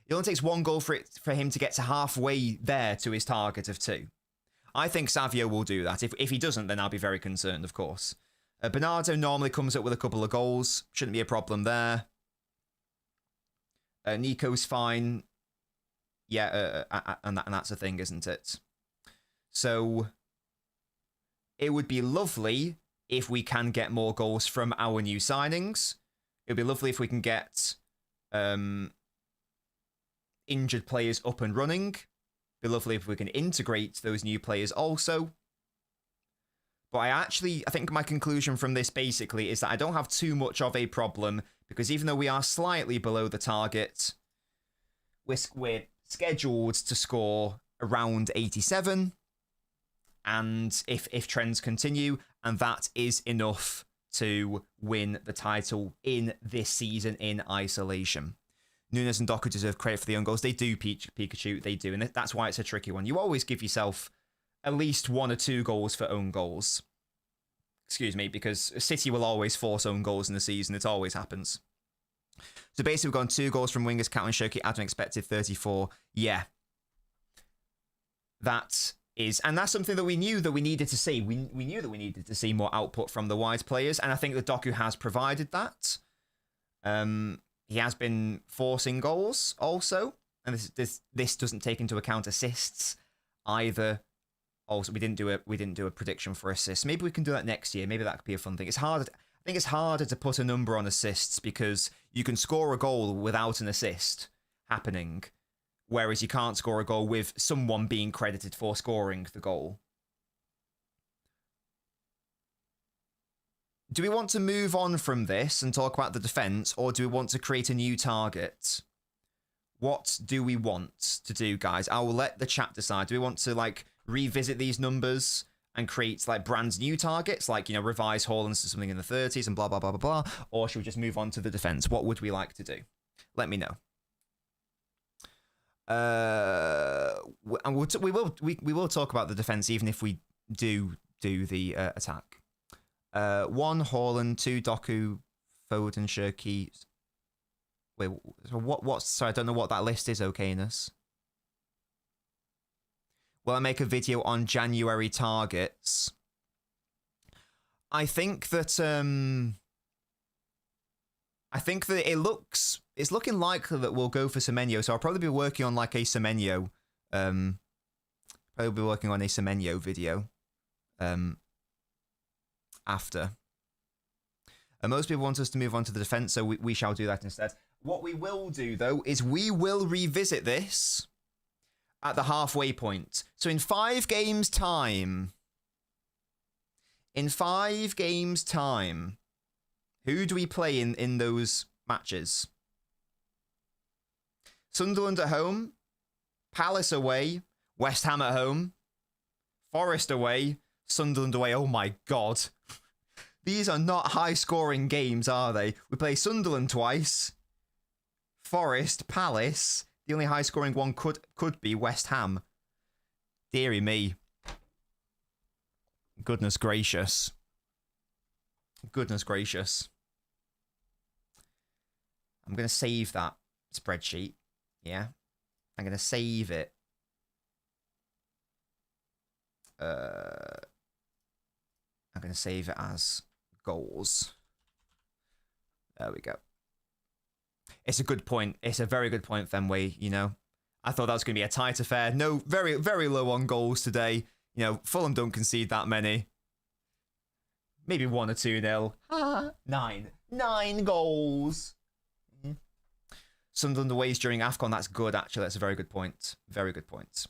It only takes one goal for him to get to halfway there to his target of 2. I think Savio will do that. If he doesn't, then I'll be very concerned, of course. Bernardo normally comes up with a couple of goals. Shouldn't be a problem there. Nico's fine. Yeah, and that's a thing, isn't it? So it would be lovely if we can get more goals from our new signings. It would be lovely if we can get injured players up and running. It'd be lovely if we can integrate those new players also. But I think my conclusion from this basically is that I don't have too much of a problem because even though we are slightly below the target, we're scheduled to score around 87. And if trends continue, and that is enough to win the title in this season in isolation. Nunes and Doku deserve credit for the own goals. They do, Pikachu, they do. And that's why it's a tricky one. You always give yourself at least 1 or 2 goals for own goals. Excuse me, because City will always force own goals in the season. It always happens. So basically, we've gone 2 goals from wingers, Cat and Shirky, Adam expected 34. Yeah. That is, and that's something that we knew that we needed to see. We knew that we needed to see more output from the wide players, and I think that Doku has provided that. He has been forcing goals also, and this doesn't take into account assists either. Also, we didn't do a prediction for assists. Maybe we can do that next year. Maybe that could be a fun thing. I think it's harder to put a number on assists because you can score a goal without an assist happening, whereas you can't score a goal with someone being credited for scoring the goal. Do we want to move on from this and talk about the defense, or do we want to create a new target? What do we want to do, guys? I will let the chat decide. Do we want to revisit these numbers and create brand new targets, revise Haaland to something in the 30s and blah blah blah blah blah, or should we just move on to the defense? What would we like to do? Let me know. And we will talk about the defense even if we do the attack. 1 Haaland, 2 Doku, Foden, Shirky. Wait, what's sorry, I don't know what that list is, Okayness. Will I make a video on January targets? I think that it's looking likely that we'll go for Semenyo, so I'll probably be working on a Semenyo video after. Most people want us to move on to the defense, so we shall do that instead. What we will do though is we will revisit this at the halfway point. So in 5 games time, Who do we play in those matches? Sunderland at home, Palace away, West Ham at home, Forest away, Sunderland away. Oh my God. These are not high-scoring games, are they? We play Sunderland twice, Forest, Palace. The only high-scoring one could be West Ham. Deary me. Goodness gracious. Goodness gracious. I'm going to save that spreadsheet. Yeah. I'm going to save it. I'm going to save it as goals. There we go. It's a good point. It's a very good point, Fenway, you know. I thought that was going to be a tight affair. No, very, very low on goals today. You know, Fulham don't concede that many. Maybe 1 or 2-0. 9 goals. Sunderland aways during AFCON. That's good, actually. That's a very good point. Very good point.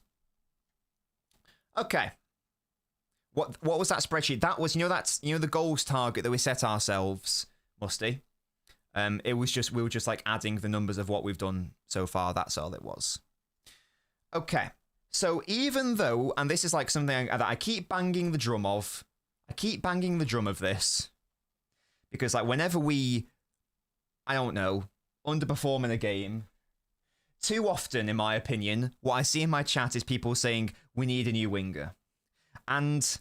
Okay. What was that spreadsheet? That was, the goals target that we set ourselves, Musty. We were just like adding the numbers of what we've done so far. That's all it was. Okay. So even though, and this is like something that I keep banging the drum of, this, because like whenever we, I don't know, underperform in a game, too often, in my opinion, what I see in my chat is people saying we need a new winger, and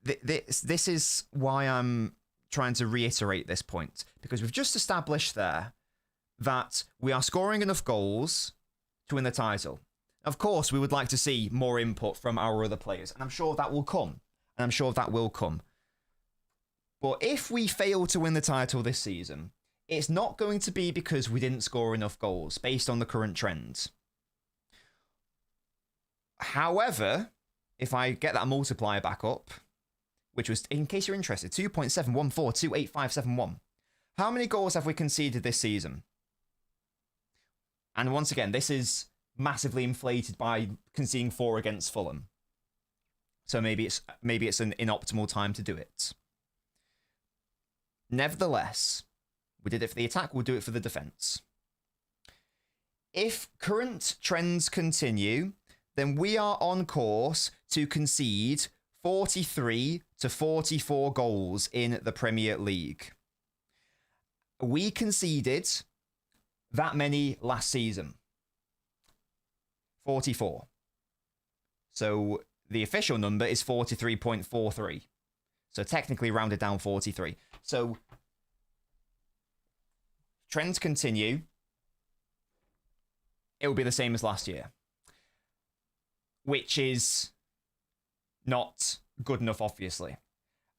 this is why I'm trying to reiterate this point, because we've just established there that we are scoring enough goals to win the title. Of course, we would like to see more input from our other players, and I'm sure that will come. But if we fail to win the title this season, it's not going to be because we didn't score enough goals based on the current trends. However, if I get that multiplier back up, which was, in case you're interested, 2.714285571. How many goals have we conceded this season? And once again, this is massively inflated by conceding 4 against Fulham. So maybe it's an inoptimal time to do it. Nevertheless, we did it for the attack, we'll do it for the defense. If current trends continue, then we are on course to concede 43 to 44 goals in the Premier League. We conceded that many last season. 44. So the official number is 43.43. So technically rounded down 43. So trends continue. It will be the same as last year, which is not good enough, obviously.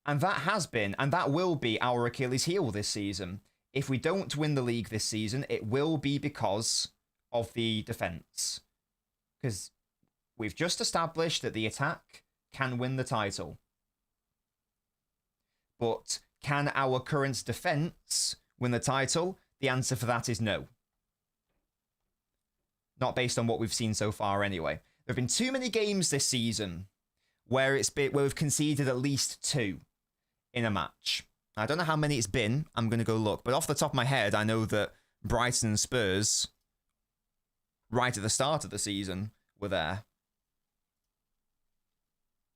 And that has been, and that will be our Achilles heel this season. If we don't win the league this season, it will be because of the defence. Because we've just established that the attack can win the title. But can our current defence win the title? The answer for that is no. Not based on what we've seen so far anyway. There have been too many games this season where we've conceded at least 2 in a match. I don't know how many it's been. I'm going to go look. But off the top of my head, I know that Brighton and Spurs, right at the start of the season, were there.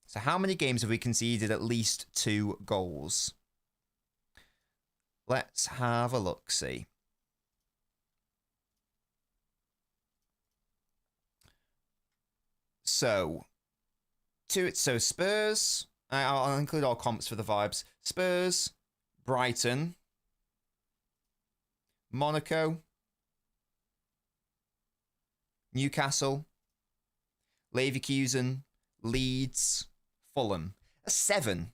So how many games have we conceded at least 2 goals? Let's have a look-see. So Spurs, I'll include all comps for the vibes. Spurs, Brighton, Monaco, Newcastle, Leverkusen, Leeds, Fulham. That's 7.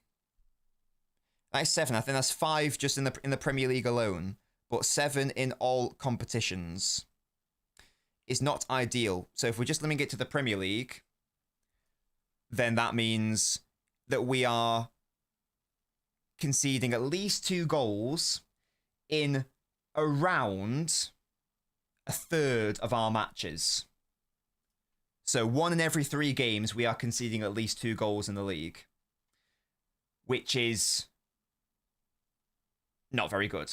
That's 7. I think that's 5 just in the Premier League alone, but 7 in all competitions is not ideal. So if we're just limiting it to the Premier League, then that means that we are conceding at least 2 goals in around a third of our matches. So 1 in every 3 games, we are conceding at least 2 goals in the league, which is not very good.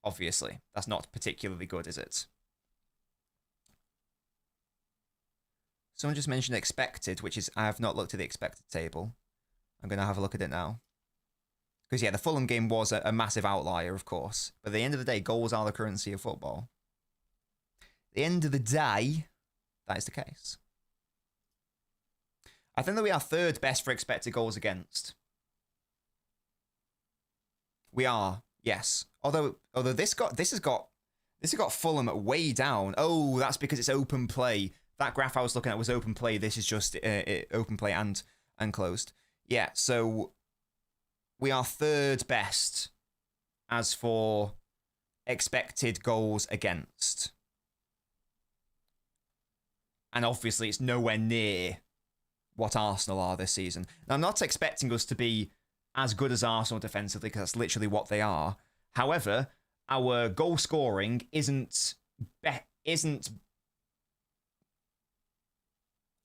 Obviously, that's not particularly good, is it? Someone just mentioned expected, which is, I have not looked at the expected table. I'm going to have a look at it now. Because, yeah, the Fulham game was a massive outlier, of course. But at the end of the day, goals are the currency of football. At the end of the day, that is the case. I think that we are third best for expected goals against. We are, yes. Although this has got Fulham way down. Oh, that's because it's open play. That graph I was looking at was open play. This is just open play and closed. Yeah, so we are third best as for expected goals against. And obviously it's nowhere near what Arsenal are this season. Now, I'm not expecting us to be as good as Arsenal defensively, because that's literally what they are. However, our goal scoring isn't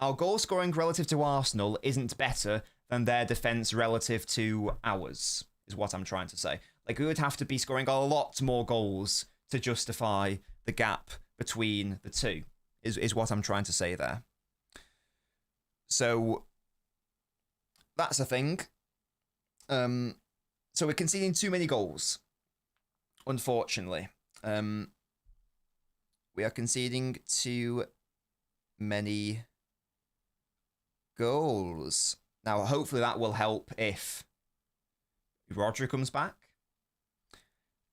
our goal scoring relative to Arsenal isn't better than their defense relative to ours, is what I'm trying to say. Like, we would have to be scoring a lot more goals to justify the gap between the two, is what I'm trying to say there. So that's a thing. So we're conceding too many goals, unfortunately. We are conceding too many goals. Now, hopefully that will help if Rodri comes back.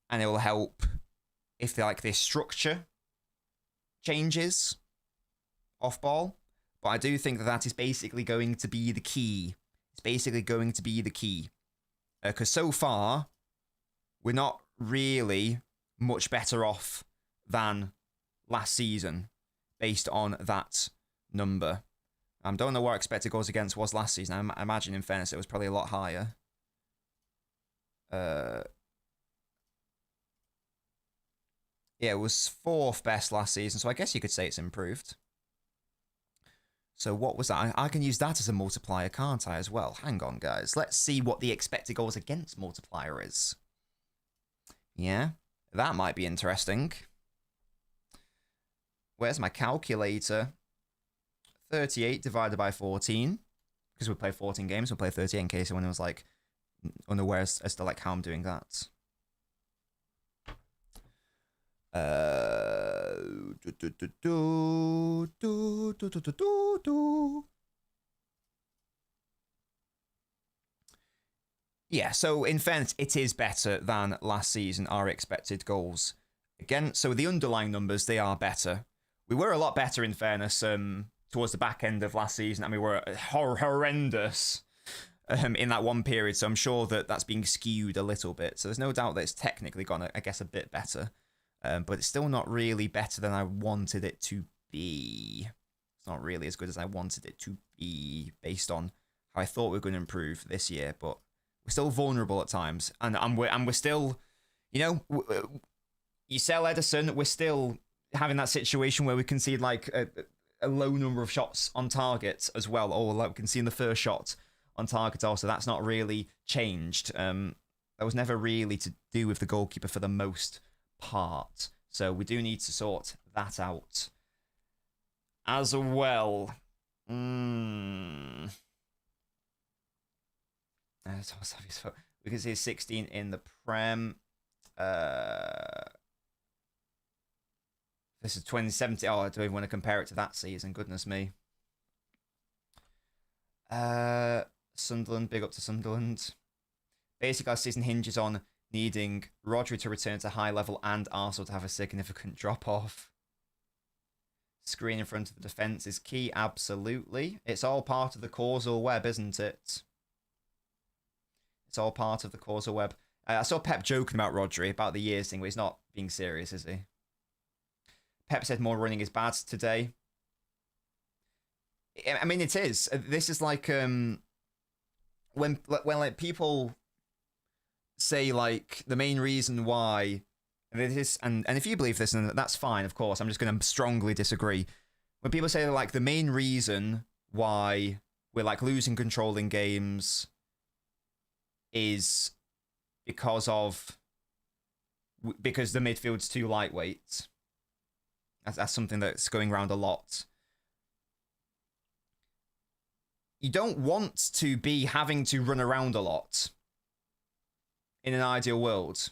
And it will help if this structure changes off ball. But I do think that is basically going to be the key. It's basically going to be the key. Because so far, we're not really much better off than last season based on that number. I don't know what expected goals against was last season. I imagine, in fairness, it was probably a lot higher. Yeah, it was fourth best last season, so I guess you could say it's improved. So what was that? I can use that as a multiplier, can't I, as well? Hang on, guys. Let's see what the expected goals against multiplier is. Yeah, that might be interesting. Where's my calculator? 38 divided by 14. Because we play 14 games, we'll play 38 in case anyone was, unaware as to, how I'm doing that. Yeah, so in fairness, it is better than last season, our expected goals. Again, so the underlying numbers, they are better. We were a lot better, in fairness, towards the back end of last season, and we were horrendous in that one period, so I'm sure that that's being skewed a little bit. So there's no doubt that it's technically gone, I guess, a bit better. But it's still not really better than I wanted it to be. It's not really as good as I wanted it to be based on how I thought we were going to improve this year. But we're still vulnerable at times, and we're still, you sell Ederson, we're still having that situation where we concede a low number of shots on target as well, or we can see in the first shot on target also. That's not really changed. That was never really to do with the goalkeeper for the most part, so we do need to sort that out as well. We can see 16 in the Prem. This is 2017. Oh, I don't even want to compare it to that season. Goodness me. Sunderland, big up to Sunderland. Basically, our season hinges on needing Rodri to return to high level and Arsenal to have a significant drop-off. Screen in front of the defence is key, absolutely. It's all part of the causal web, isn't it? It's all part of the causal web. I saw Pep joking about Rodri, about the years thing, but he's not being serious, is he? Pep said more running is bad today. I mean, it is. This is when people say the main reason why this, and if you believe this, then that's fine, of course. I'm just going to strongly disagree. When people say the main reason why we're losing control in games is because of because the midfield's too lightweight. That's something that's going around a lot. You don't want to be having to run around a lot in an ideal world.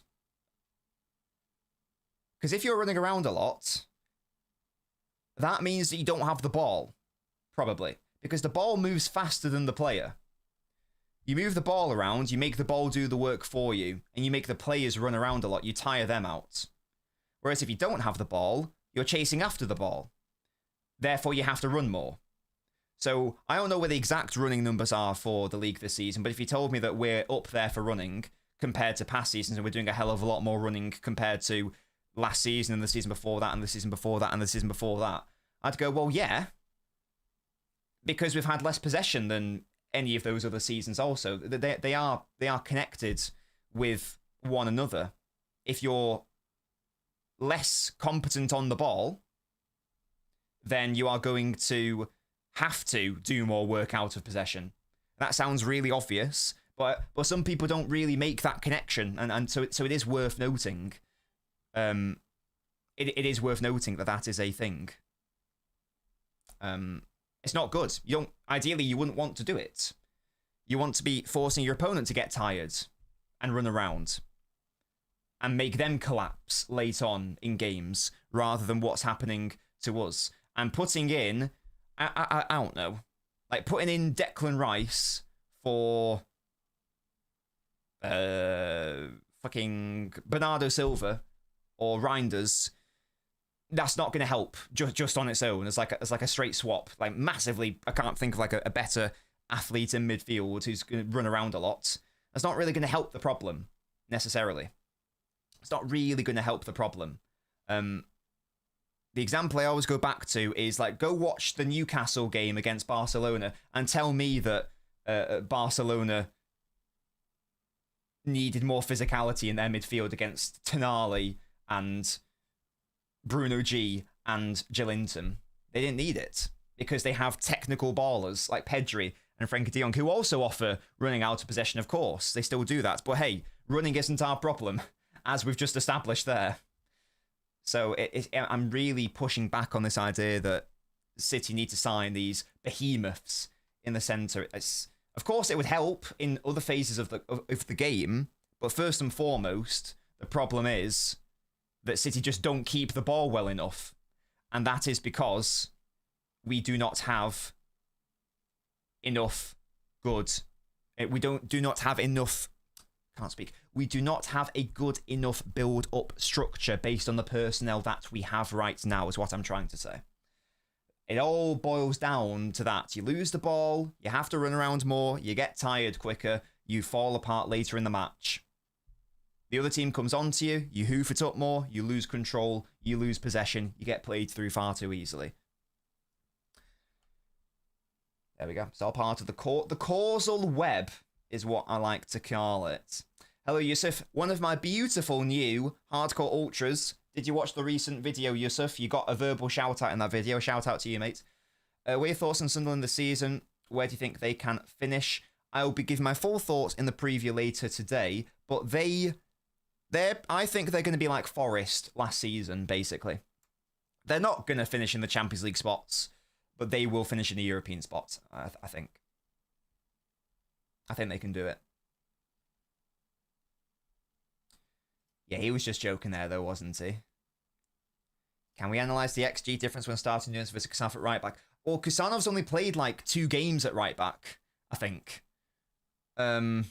Because if you're running around a lot, that means that you don't have the ball, probably. Because the ball moves faster than the player. You move the ball around, you make the ball do the work for you, and you make the players run around a lot, you tire them out. Whereas if you don't have the ball, you're chasing after the ball. Therefore, you have to run more. So, I don't know where the exact running numbers are for the league this season, but if you told me that we're up there for running compared to past seasons, and we're doing a hell of a lot more running compared to last season, and the season before that, and the season before that, and the season before that, I'd go, well, yeah. Because we've had less possession than any of those other seasons also. They are connected with one another. If you're less competent on the ball, then you are going to have to do more work out of possession. That sounds really obvious, but some people don't really make that connection, and so it is worth noting. It is worth noting that is a thing. It's not good. Ideally, you wouldn't want to do it. You want to be forcing your opponent to get tired and run around and make them collapse late on in games rather than what's happening to us. And putting in, I don't know, like putting in Declan Rice for fucking Bernardo Silva or Reinders, that's not going to help just on its own as like a straight swap. Like massively, I can't think of like a better athlete in midfield who's going to run around a lot. That's not really going to help the problem necessarily. It's not really going to help the problem. The example I always go back to is like, go watch the Newcastle game against Barcelona and tell me that Barcelona needed more physicality in their midfield against Tonali and Bruno G and Joelinton. They didn't need it because they have technical ballers like Pedri and Frenkie de Jong who also offer running out of possession, of course. They still do that. But hey, running isn't our problem, as we've just established there. So I'm really pushing back on this idea that City need to sign these behemoths in the centre. Of course, it would help in other phases of the game, but first and foremost, the problem is that City just don't keep the ball well enough. And that is because we do not have enough good... We do not have enough... Can't speak. We do not have a good enough build-up structure based on the personnel that we have right now, is what I'm trying to say. It all boils down to that. You lose the ball, you have to run around more, you get tired quicker, you fall apart later in the match. The other team comes onto you, you hoof it up more, you lose control, you lose possession, you get played through far too easily. There we go. It's all part of the causal web is what I like to call it. Hello, Yusuf. One of my beautiful new hardcore ultras. Did you watch the recent video, Yusuf? You got a verbal shout out in that video. Shout out to you, mate. What are your thoughts on Sunderland this season? Where do you think they can finish? I will be giving my full thoughts in the preview later today, but I think they're going to be like Forest last season, basically. They're not going to finish in the Champions League spots, but they will finish in the European spots, I think. I think they can do it. Yeah, he was just joking there, though, wasn't he? Can we analyse the XG difference when starting Nunes versus Kusanov at right back? Well, Kusanov's only played like 2 games at right back, I think. So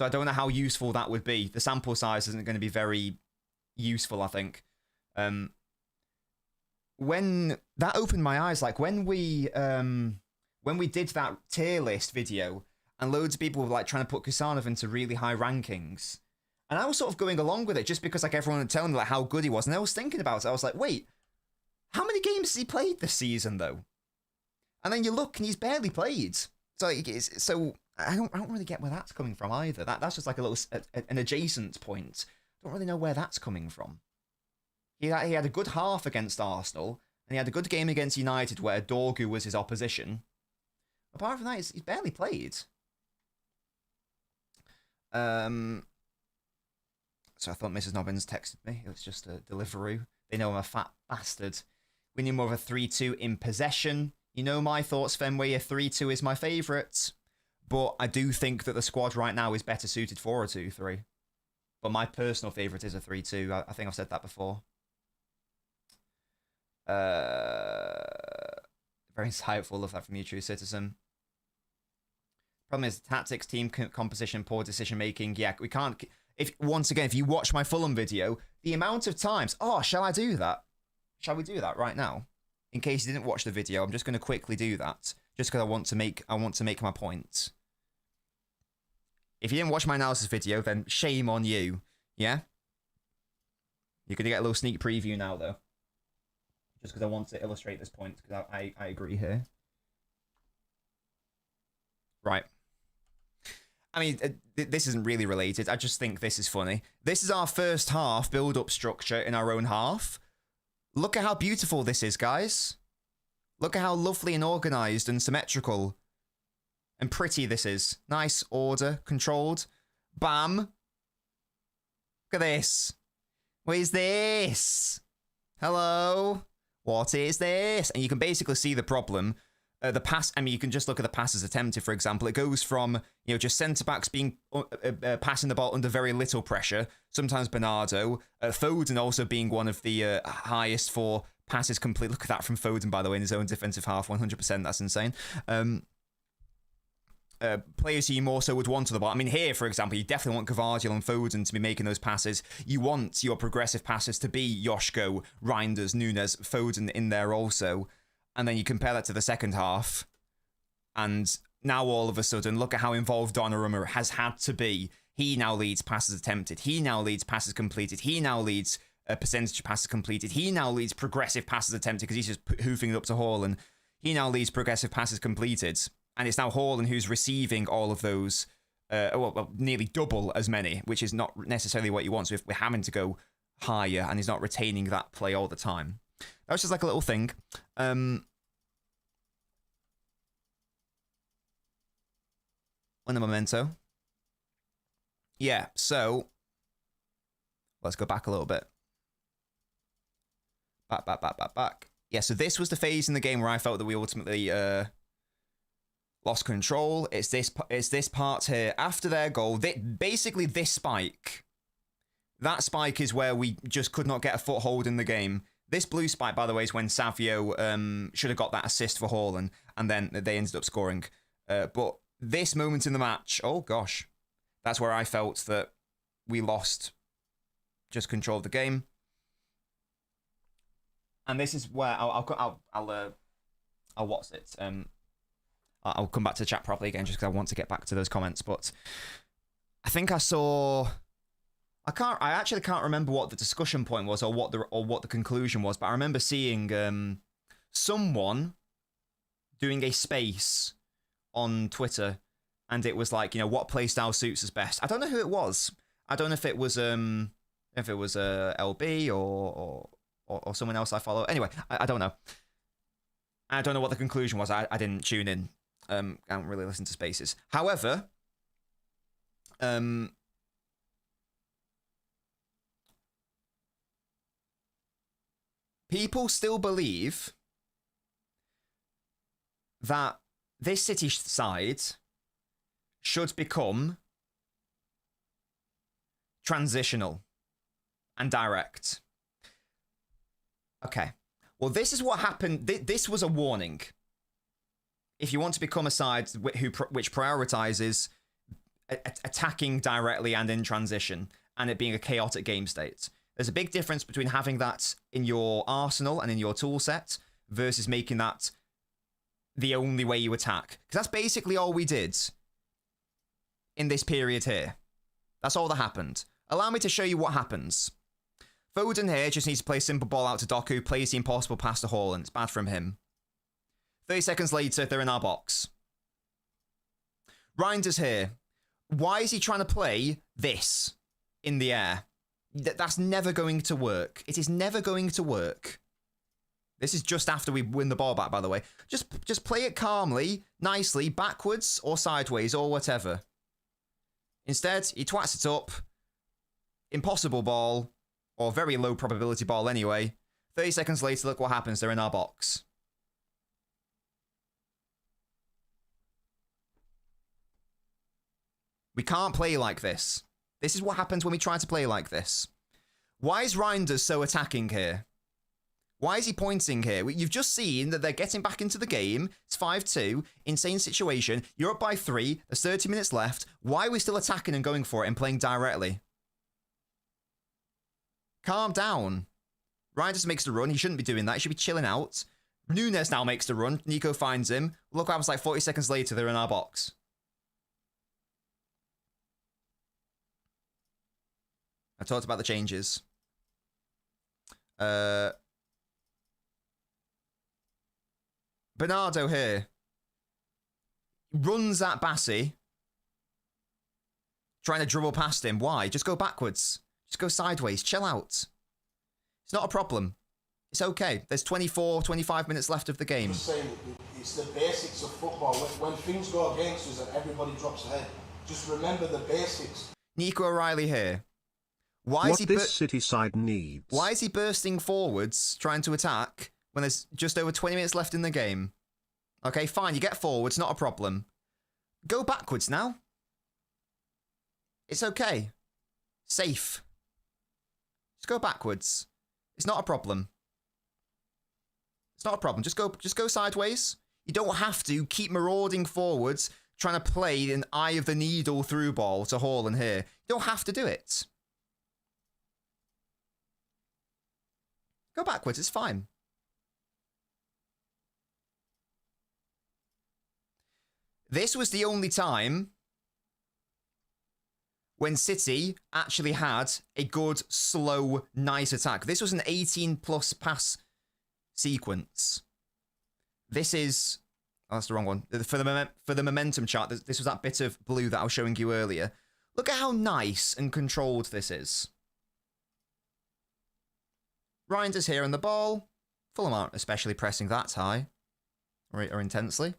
I don't know how useful that would be. The sample size isn't going to be very useful, I think. When that opened my eyes, like when we did that tier list video, and loads of people were like trying to put Kusanov into really high rankings. And I was sort of going along with it just because like everyone was telling me like how good he was. And I was thinking about it. I was like, wait, how many games has he played this season though? And then you look and he's barely played. So I don't really get where that's coming from either. That's just like a little an adjacent point. Don't really know where that's coming from. He had a good half against Arsenal, and he had a good game against United where Dorgu was his opposition. Apart from that, he's barely played. So I thought Mrs. Nobbins texted me. It was just a Deliveroo. They know I'm a fat bastard. We need more of a 3-2 in possession. You know my thoughts, Fenway. A 3-2 is my favourite. But I do think that the squad right now is better suited for a 2-3. But my personal favourite is a 3-2. I think I've said that before. Very insightful. Love that from you, True Citizen. Problem is tactics, team composition, poor decision making. Yeah, we can't. Once again, if you watch my Fulham video, the amount of times. Oh, shall I do that? Shall we do that right now? In case you didn't watch the video, I'm just going to quickly do that, just because I want to make my point. If you didn't watch my analysis video, then shame on you. Yeah. You're going to get a little sneak preview now, though, just because I want to illustrate this point, because I agree here. Right. I mean, this isn't really related. I just think this is funny. This is our first half build-up structure in our own half. Look at how beautiful this is, guys. Look at how lovely and organised and symmetrical and pretty this is. Nice, order, controlled. Bam. Look at this. What is this? Hello? What is this? And you can basically see the problem. The pass, I mean, you can just look at the passes attempted, for example. It goes from, just centre-backs being passing the ball under very little pressure. Sometimes Bernardo. Foden also being one of the highest for passes complete. Look at that from Foden, by the way, in his own defensive half. 100%, that's insane. Players who you more so would want to the ball. I mean, here, for example, you definitely want Gvardiol and Foden to be making those passes. You want your progressive passes to be Joshko, Reinders, Nunes, Foden in there also. And then you compare that to the second half, and now all of a sudden, look at how involved Donnarumma has had to be. He now leads passes attempted. He now leads passes completed. He now leads percentage of passes completed. He now leads progressive passes attempted because he's just hoofing it up to Haaland. He now leads progressive passes completed. And it's now Haaland who's receiving all of those, nearly double as many, which is not necessarily what you want. So if we're having to go higher, and he's not retaining that play all the time. That was just like a little thing. On the memento. Yeah, so let's go back a little bit. Back. Yeah, so this was the phase in the game where I felt that we ultimately lost control. It's this part here after their goal. Basically, this spike. That spike is where we just could not get a foothold in the game. This blue spike, by the way, is when Savio should have got that assist for Haaland, and then they ended up scoring. But this moment in the match, oh gosh, that's where I felt that we lost just control of the game. And this is where I'll what's it? I'll come back to the chat properly again, just because I want to get back to those comments. But I think I saw. I actually can't remember what the discussion point was or what the conclusion was, but I remember seeing someone doing a space on Twitter, and it was like, what playstyle suits us best. I don't know who it was. I don't know if it was LB or someone else I follow. Anyway, I don't know. I don't know what the conclusion was. I didn't tune in. I don't really listen to spaces. However, people still believe that this City side should become transitional and direct. Okay. Well, this is what happened. This was a warning. If you want to become a side which prioritizes attacking directly and in transition, and it being a chaotic game state, there's a big difference between having that in your arsenal and in your tool set versus making that the only way you attack. Because that's basically all we did in this period here. That's all that happened. Allow me to show you what happens. Foden here just needs to play a simple ball out to Doku, plays the impossible pass to Haaland. It's bad from him. 30 seconds later, they're in our box. Reinders here. Why is he trying to play this in the air? That's never going to work. It is never going to work. This is just after we win the ball back, by the way. Just play it calmly, nicely, backwards or sideways or whatever. Instead, he twats it up. impossible ball, or very low probability ball anyway. 30 seconds later, look what happens. They're in our box. We can't play like this. This is what happens when we try to play like this. Why is Reinders so attacking here? Why is he pointing here? You've just seen that they're getting back into the game. It's 5-2. Insane situation. You're up by 3. There's 30 minutes left. Why are we still attacking and going for it and playing directly? Calm down. Reinders makes the run. He shouldn't be doing that. He should be chilling out. Nunes now makes the run. Nico finds him. Look what happens like 40 seconds later. They're in our box. I talked about the changes. Bernardo here runs at Bassi, trying to dribble past him. Why? Just go backwards. Just go sideways. Chill out. It's not a problem. It's okay. There's 24, 25 minutes left of the game. Just saying, it's the basics of football. When things go against us and everybody drops ahead, just remember the basics. Nico O'Reilly here. Why what this city side needs. Why is he bursting forwards, trying to attack, when there's just over 20 minutes left in the game? Okay, fine, you get forwards, not a problem. Go backwards now. It's okay. Safe. Just go backwards. It's not a problem. It's not a problem. Just go sideways. You don't have to keep marauding forwards, trying to play an eye of the needle through ball to Haaland here. You don't have to do it. Go backwards, it's fine. This was the only time when City actually had a good, slow, nice attack. This was an 18-plus pass sequence. This is... Oh, that's the wrong one. For the momentum chart, this was that bit of blue that I was showing you earlier. Look at how nice and controlled this is. Reinders here on the ball. Fulham aren't especially pressing that high or intensely.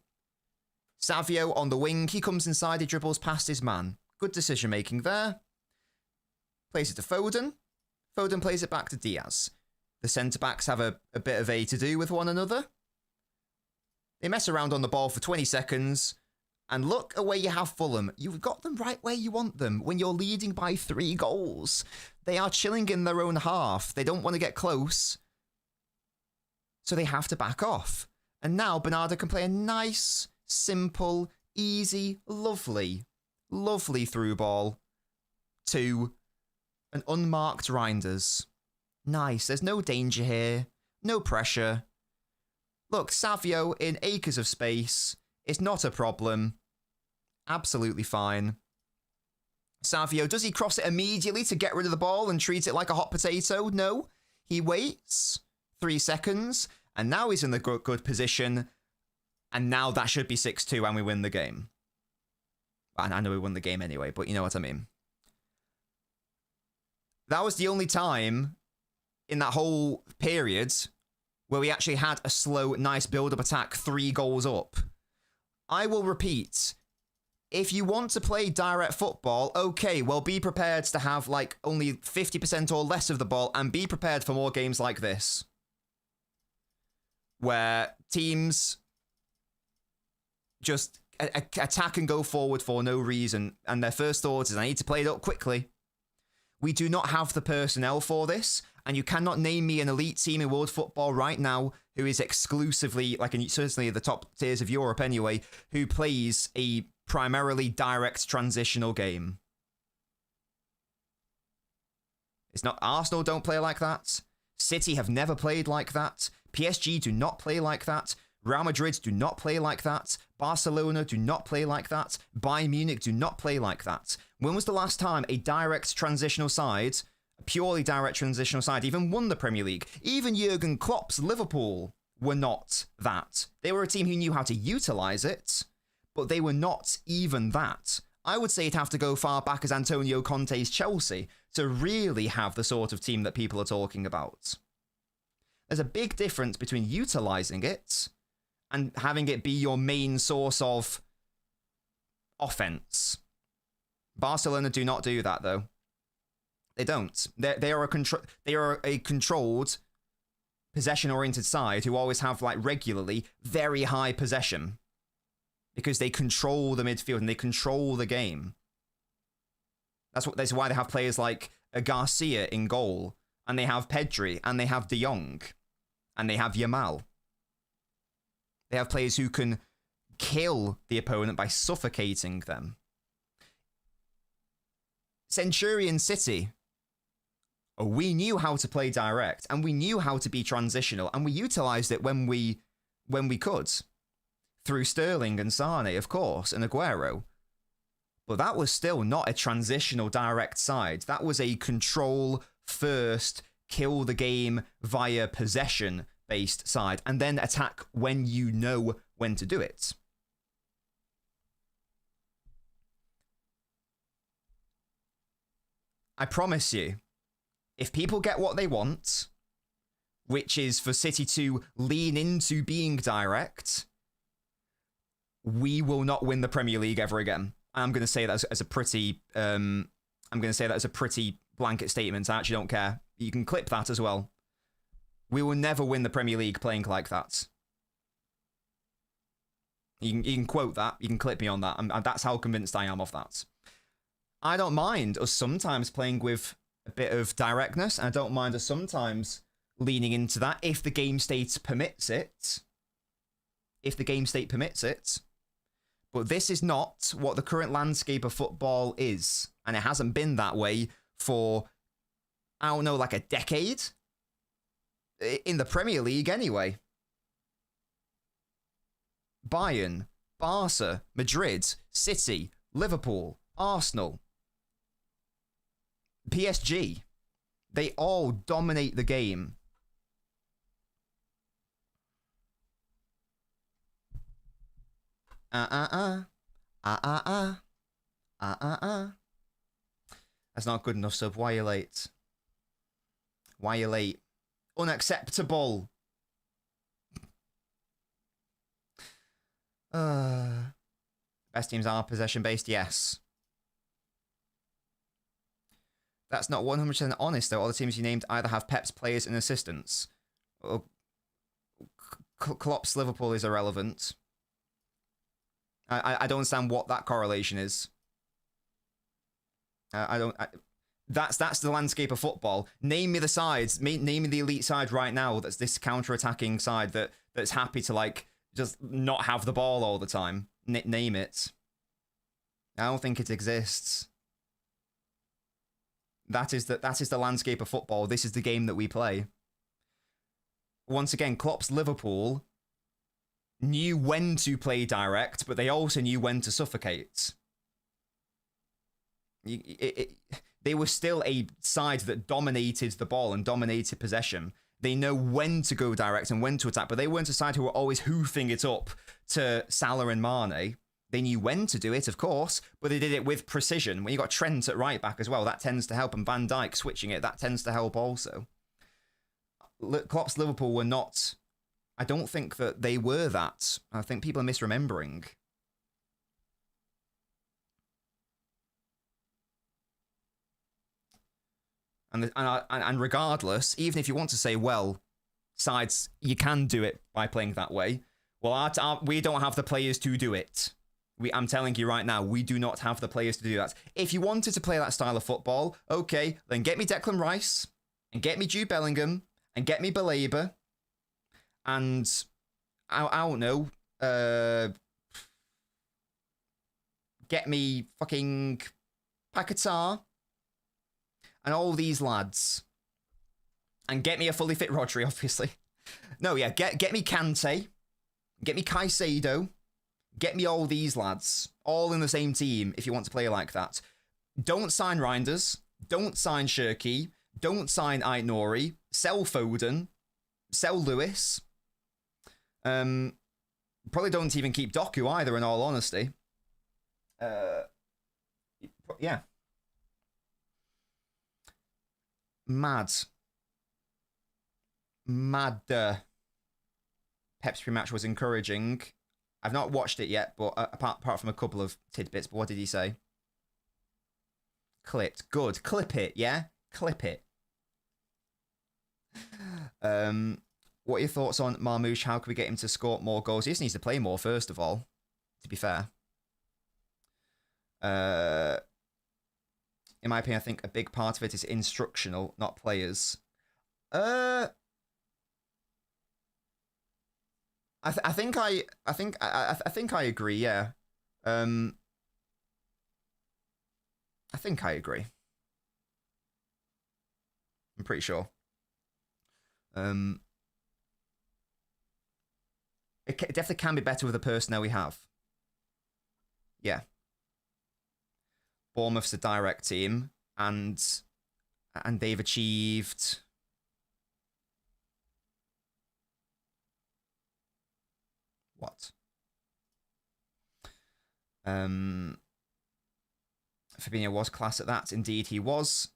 Savio on the wing. He comes inside. He dribbles past his man. Good decision making there. Plays it to Foden. Foden plays it back to Diaz. The centre-backs have a bit of a to-do with one another. They mess around on the ball for 20 seconds. And look at where you have Fulham. You've got them right where you want them when you're leading by 3 goals. They are chilling in their own half. They don't want to get close. So they have to back off. And now Bernardo can play a nice, simple, easy, lovely through ball to an unmarked Reinders. Nice. There's no danger here. No pressure. Look, Savio in acres of space. It's not a problem. Absolutely fine. Savio, does he cross it immediately to get rid of the ball and treat it like a hot potato? No. He waits 3 seconds, and now he's in the good position, and now that should be 6-2 and we win the game. And I know we won the game anyway, but you know what I mean. That was the only time in that whole period where we actually had a slow, nice build-up attack, 3 goals up. I will repeat, if you want to play direct football, okay, well, be prepared to have, like, only 50% or less of the ball, and be prepared for more games like this, where teams just attack and go forward for no reason, and their first thought is, I need to play it up quickly. We do not have the personnel for this, and you cannot name me an elite team in world football right now who is exclusively, like certainly the top tiers of Europe anyway, who plays a primarily direct transitional game. It's not... Arsenal don't play like that. City have never played like that. PSG do not play like that. Real Madrid do not play like that. Barcelona do not play like that. Bayern Munich do not play like that. When was the last time a direct transitional side, a purely direct transitional side, even won the Premier League? Even Jurgen Klopp's Liverpool were not that. They were a team who knew how to utilise it, but they were not even that. I would say it'd have to go far back as Antonio Conte's Chelsea to really have the sort of team that people are talking about. There's a big difference between utilising it and having it be your main source of offense. Barcelona do not do that, though. They don't. They are a controlled, possession-oriented side who always have like regularly very high possession because they control the midfield and they control the game. That's why they have players like Garcia in goal, and they have Pedri, and they have De Jong, and they have Yamal. They have players who can kill the opponent by suffocating them. Centurion City. We knew how to play direct, and we knew how to be transitional, and we utilised it when we could. Through Sterling and Sane, of course, and Aguero. But that was still not a transitional direct side. That was a control first, kill the game via possession based side, and then attack when you know when to do it. I promise you, if people get what they want, which is for City to lean into being direct, we will not win the Premier League ever again. I'm going to say that as a pretty, blanket statement. I actually don't care. You can clip that as well. We will never win the Premier League playing like that. You can quote that. You can clip me on that. And that's how convinced I am of that. I don't mind us sometimes playing with a bit of directness. I don't mind us sometimes leaning into that if the game state permits it. If the game state permits it. But this is not what the current landscape of football is. And it hasn't been that way for, I don't know, like a decade? In the Premier League anyway. Bayern, Barca, Madrid, City, Liverpool, Arsenal, PSG. They all dominate the game. That's not good enough, sub. Why are you late? Why are you late? Unacceptable. Best teams are possession-based, yes. That's not 100% honest, though. All the teams you named either have Pep's players and assistants. Well, Klopp's Liverpool is irrelevant. I don't understand what that correlation is. That's the landscape of football. Name me the sides. Name me the elite side right now that's this counter-attacking side that's happy to, like, just not have the ball all the time. Name it. I don't think it exists. That is the landscape of football. This is the game that we play. Once again, Klopp's Liverpool knew when to play direct, but they also knew when to suffocate. They were still a side that dominated the ball and dominated possession. They know when to go direct and when to attack, but they weren't a side who were always hoofing it up to Salah and Mane. They knew when to do it, of course, but they did it with precision. When you got Trent at right back as well, that tends to help, and Van Dijk switching it, that tends to help also. Klopp's Liverpool were not... I don't think that they were that. I think people are misremembering. And regardless, even if you want to say, well, sides, you can do it by playing that way, well, we don't have the players to do it. I'm telling you right now, we do not have the players to do that. If you wanted to play that style of football, okay, then get me Declan Rice, and get me Jude Bellingham, and get me Belabor, and I don't know, get me fucking Paquetá, and all these lads, and get me a fully fit Rodri, obviously. No, yeah, get me Kante, get me Caicedo, get me all these lads, all in the same team if you want to play like that. Don't sign Reinders, don't sign Shirky, don't sign Ait Nouri, sell Foden, sell Lewis. Probably don't even keep Doku either, in all honesty. Yeah. Mad. Pep's pre-match was encouraging. I've not watched it yet, but apart from a couple of tidbits, but what did he say? Clipped. Good. Clip it, yeah? Clip it. What are your thoughts on Marmoush? How can we get him to score more goals? He just needs to play more, first of all, to be fair. In my opinion, I think a big part of it is instructional, not players. I think I agree. Yeah. I think I agree. I'm pretty sure. It definitely can be better with the personnel we have. Yeah. Bournemouth's a direct team, and they've achieved what? Fabinho was class at that. Indeed, he was.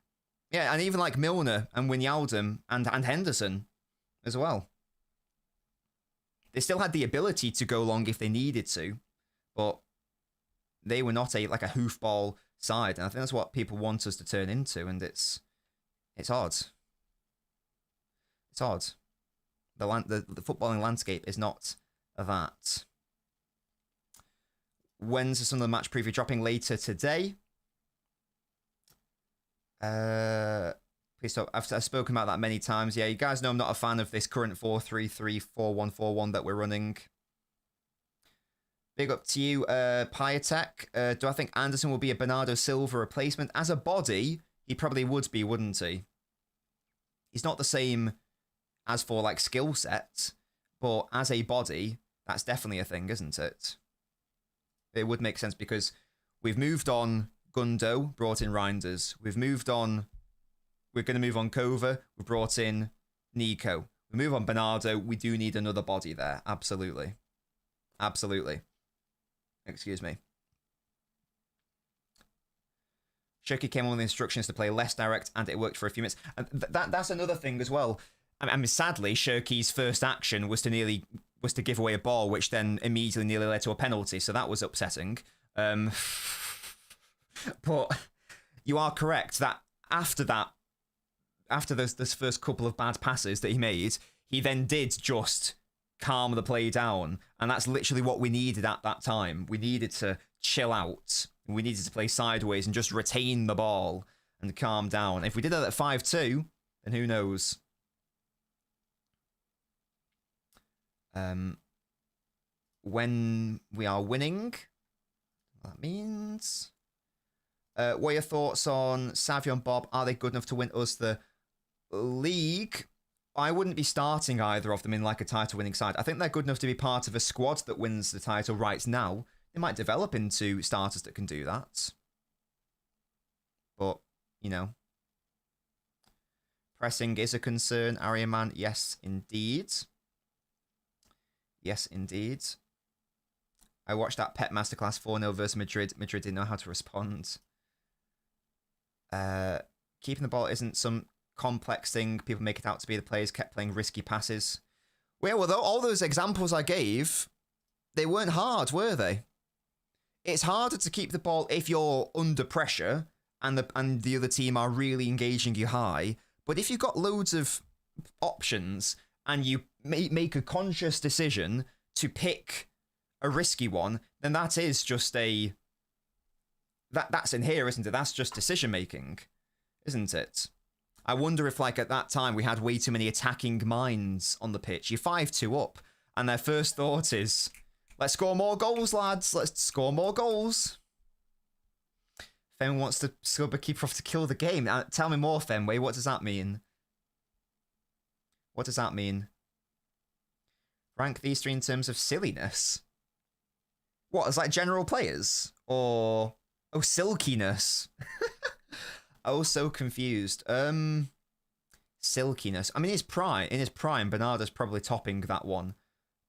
Yeah, and even like Milner and Wijnaldum and Henderson as well. They still had the ability to go long if they needed to, but they were not a hoofball side, and I think that's what people want us to turn into, and it's odd. It's odd. The footballing landscape is not that. When's the Sunderland match preview dropping? Later today? Please stop. I've spoken about that many times. Yeah, you guys know I'm not a fan of this current 4-3-3, 4-1-4-1 that we're running. Big up to you, Piatek. Do I think Anderson will be a Bernardo Silva replacement? As a body, he probably would be, wouldn't he? He's not the same as for like skill sets, but as a body, that's definitely a thing, isn't it? It would make sense because we've moved on Gundo, brought in Reinders. We've moved on. We're going to move on Kova. We brought in Nico. We move on Bernardo. We do need another body there. Absolutely. Absolutely. Excuse me. Shirky came on with the instructions to play less direct, and it worked for a few minutes. And that's another thing as well. I mean, sadly, Shirky's first action was to give away a ball, which then immediately nearly led to a penalty. So that was upsetting. But you are correct that after those first couple of bad passes that he made, he then did just calm the play down, and that's literally what we needed at that time. We needed to chill out. We needed to play sideways and just retain the ball and calm down. If we did that at 5-2, then who knows? When we are winning, that means. What are your thoughts on Savio and Bob? Are they good enough to win us the league? I wouldn't be starting either of them in like a title-winning side. I think they're good enough to be part of a squad that wins the title right now. They might develop into starters that can do that. But, you know. Pressing is a concern, Ariaman. Yes, indeed. Yes, indeed. I watched that Pep Masterclass 4-0 versus Madrid. Madrid didn't know how to respond. Keeping the ball isn't some complex thing. People make it out to be. The players kept playing risky passes. Well, all those examples I gave, they weren't hard, were they? It's harder to keep the ball if you're under pressure and the other team are really engaging you high. But if you've got loads of options and you make a conscious decision to pick a risky one, then that is just that's in here, isn't it? That's just decision making, isn't it? I wonder if, like, at that time we had way too many attacking minds on the pitch. You're 5-2 up, and their first thought is, let's score more goals, lads. Let's score more goals. Fenway wants to sub a keeper off to kill the game. Tell me more, Fenway. What does that mean? What does that mean? Rank these three in terms of silliness. What, as like general players? Or, oh, silkiness. Oh, so confused. Silkiness. I mean, in his prime, Bernardo's probably topping that one.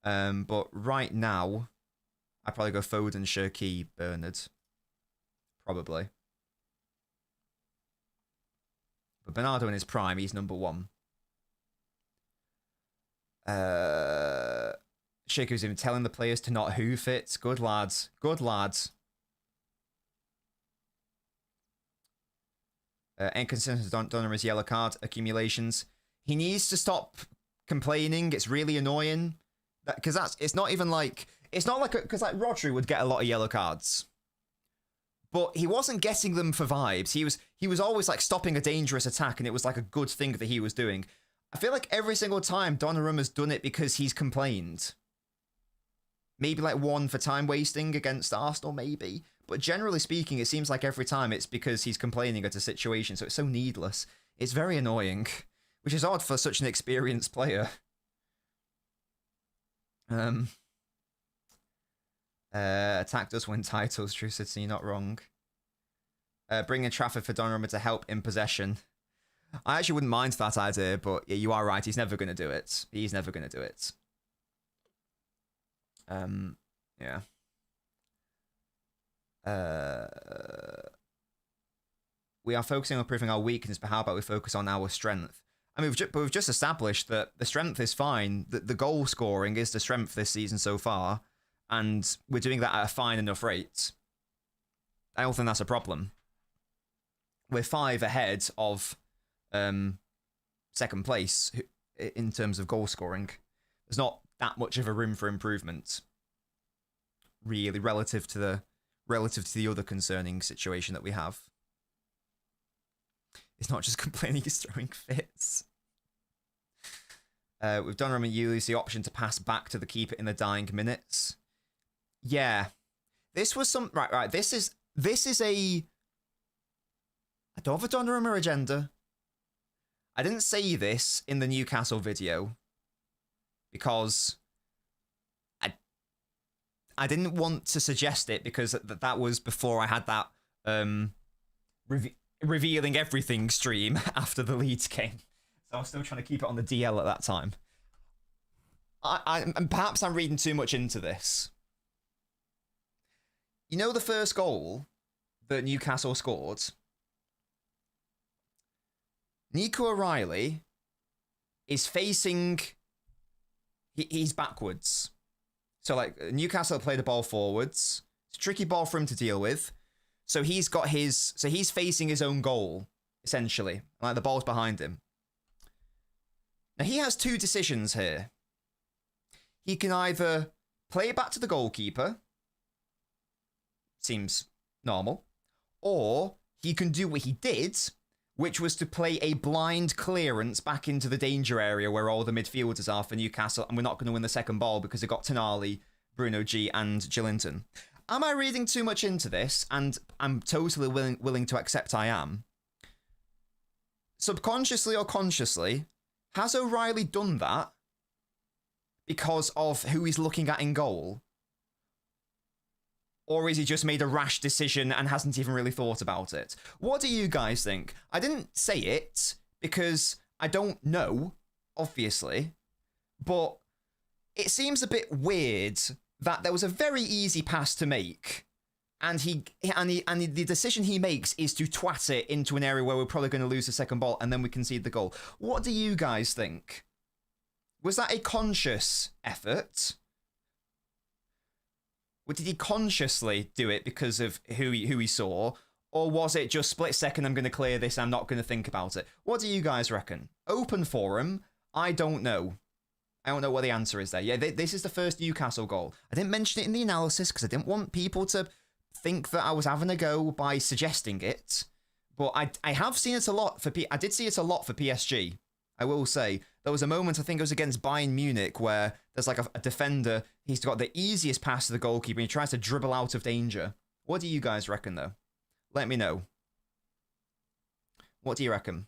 But right now, I'd probably go Foden, Shirky, Bernard. Probably. But Bernardo in his prime, he's number one. Shirky was even telling the players to not hoof it. Good lads. Good lads. Inconsistent Donnarumma's yellow card accumulations. He needs to stop complaining. It's really annoying. Because it's not like Rodri would get a lot of yellow cards, but he wasn't getting them for vibes. He was always like stopping a dangerous attack, and it was like a good thing that he was doing. I feel like every single time Donnarumma's done it because he's complained. Maybe like one for time wasting against Arsenal, maybe. But generally speaking, it seems like every time it's because he's complaining at a situation, so it's so needless. It's very annoying, which is odd for such an experienced player. Attack does win titles, True City, you're not wrong. Bring in Trafford for Donnarumma to help in possession. I actually wouldn't mind that idea, but yeah, you are right. He's never going to do it. He's never going to do it. Yeah. We are focusing on improving our weakness, but how about we focus on our strength? I mean, we've just established that the strength is fine. The goal scoring is the strength this season so far, and we're doing that at a fine enough rate. I don't think that's a problem. We're 5 ahead of second place in terms of goal scoring. There's not that much of a room for improvement, really, relative to the other concerning situation that we have. It's not just complaining, he's throwing fits. With Donnarumma, you lose the option to pass back to the keeper in the dying minutes. Yeah, this was some right. This is a. I don't have a Donnarumma agenda. I didn't say this in the Newcastle video because I didn't want to suggest it because that was before I had that revealing everything stream after the Leeds game. So I was still trying to keep it on the DL at that time. And perhaps I'm reading too much into this. You know the first goal that Newcastle scored? Nico O'Reilly is facing... He's backwards. So, like, Newcastle play the ball forwards. It's a tricky ball for him to deal with. So he's got his... So he's facing his own goal, essentially. Like, the ball's behind him. Now, he has 2 decisions here. He can either play it back to the goalkeeper. Seems normal. Or he can do what he did, which was to play a blind clearance back into the danger area where all the midfielders are for Newcastle, and we're not going to win the second ball because they've got Tonali, Bruno G, and Gillinton. Am I reading too much into this? And I'm totally willing to accept I am. Subconsciously or consciously, has O'Reilly done that because of who he's looking at in goal? Or is he just made a rash decision and hasn't even really thought about it? What do you guys think? I didn't say it because I don't know, obviously, but it seems a bit weird that there was a very easy pass to make, and the decision he makes is to twat it into an area where we're probably going to lose the second ball, and then we concede the goal. What do you guys think? Was that a conscious effort? Or did he consciously do it because of who he saw? Or was it just split second, I'm going to clear this, I'm not going to think about it? What do you guys reckon? Open forum, I don't know. I don't know what the answer is there. Yeah, this is the first Newcastle goal. I didn't mention it in the analysis because I didn't want people to think that I was having a go by suggesting it. But I have seen it a lot for I did see it a lot for PSG. I will say. There was a moment, I think it was against Bayern Munich, where there's like a defender, he's got the easiest pass to the goalkeeper, and he tries to dribble out of danger. What do you guys reckon, though? Let me know. What do you reckon?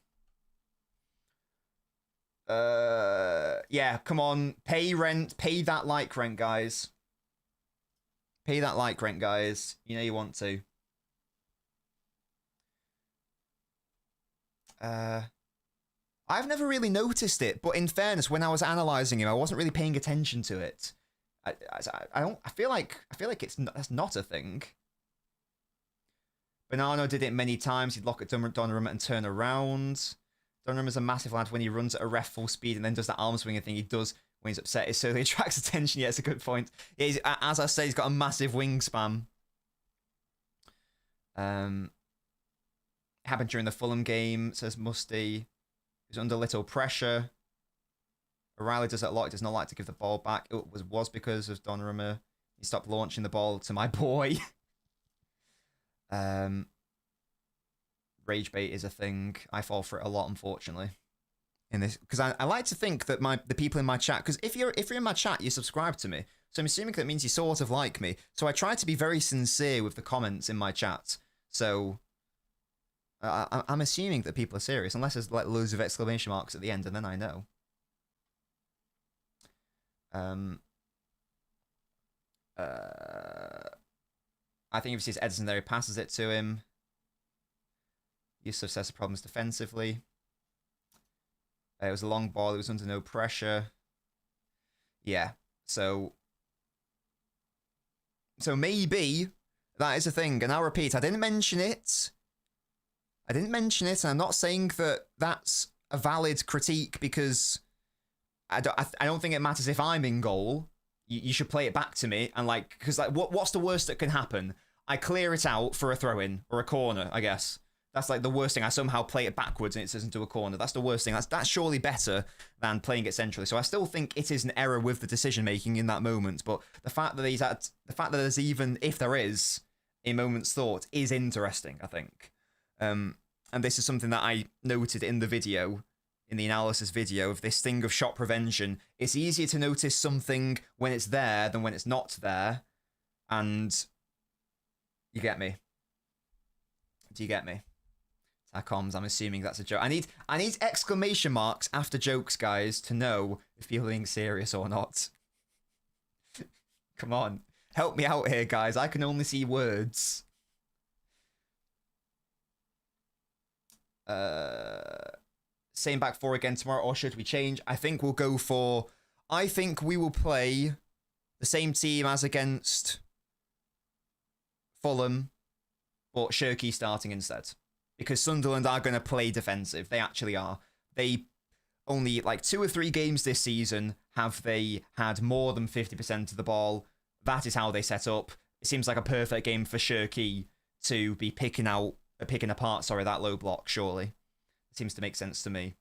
Yeah, come on. Pay rent. Pay that like rent, guys. Pay that like rent, guys. You know you want to. I've never really noticed it, but in fairness, when I was analysing him, I wasn't really paying attention to it. I feel like that's not a thing. Bonanno did it many times. He'd look at Donnarumma and turn around. Donnarumma's a massive lad when he runs at a ref full speed and then does that arm swinging thing he does when he's upset. It certainly attracts attention. Yeah, it's a good point. Yeah, as I say, he's got a massive wingspan. happened during the Fulham game, says Musty. He's under little pressure. O'Reilly does it a lot. He does not like to give the ball back. It was because of Donnarumma. He stopped launching the ball to my boy. Rage bait is a thing. I fall for it a lot, unfortunately. In this, because I like to think that the people in my chat, because if you're in my chat, you subscribe to me. So I'm assuming that means you sort of like me. So I try to be very sincere with the comments in my chat. So I'm assuming that people are serious, unless there's like loads of exclamation marks at the end, and then I know. I think if he sees Edison there, he passes it to him. Yusuf says the problems defensively. It was a long ball. It was under no pressure. Yeah, so maybe that is a thing. And I'll repeat, I didn't mention it. And I'm not saying that that's a valid critique because I don't think it matters if I'm in goal. You should play it back to me and like, because like, what's the worst that can happen? I clear it out for a throw-in or a corner, I guess. That's like the worst thing. I somehow play it backwards and it says into a corner. That's the worst thing. That's surely better than playing it centrally. So I still think it is an error with the decision making in that moment. But the fact that there's even, if there is, a moment's thought is interesting, I think. And this is something that I noted in the video, in the analysis video of this thing of shot prevention. It's easier to notice something when it's there than when it's not there. And you get me. Do you get me? Comms, I'm assuming that's a joke. I need exclamation marks after jokes, guys, to know if people are being serious or not. Come on. Help me out here, guys. I can only see words. Same back four again tomorrow, or should we change? I think we will play the same team as against Fulham, but Shirky starting instead. Because Sunderland are going to play defensive. They actually are. They only, like, 2 or 3 games this season have they had more than 50% of the ball. That is how they set up. It seems like a perfect game for Shirky to be picking apart, that low block, surely. It seems to make sense to me.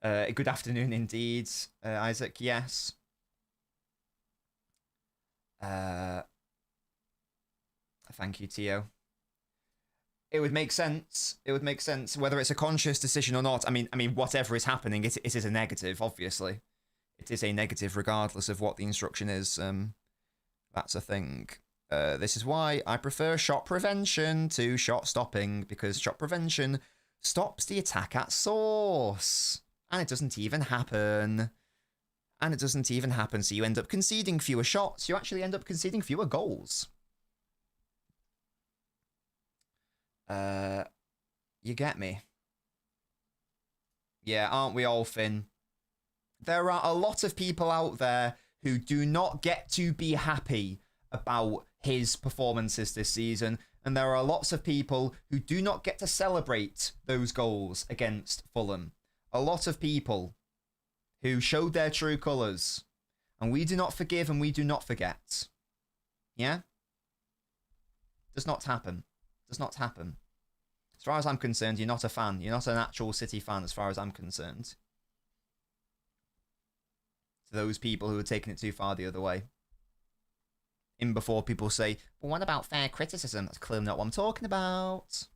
Good afternoon indeed, Isaac, yes. Thank you, Tio. It would make sense. It would make sense whether it's a conscious decision or not. I mean, whatever is happening, it is a negative. Obviously, it is a negative regardless of what the instruction is. That's a thing. This is why I prefer shot prevention to shot stopping, because shot prevention stops the attack at source, and it doesn't even happen. So you end up conceding fewer shots. You actually end up conceding fewer goals. You get me? Yeah, aren't we all, Finn? There are a lot of people out there who do not get to be happy about his performances this season, and there are lots of people who do not get to celebrate those goals against Fulham. A lot of people who showed their true colours, and we do not forgive and we do not forget. Yeah? Does not happen. Does not happen. As far as I'm concerned, you're not a fan. You're not an actual City fan as far as I'm concerned. To those people who are taking it too far the other way. In before people say, well, what about fair criticism? That's clearly not what I'm talking about.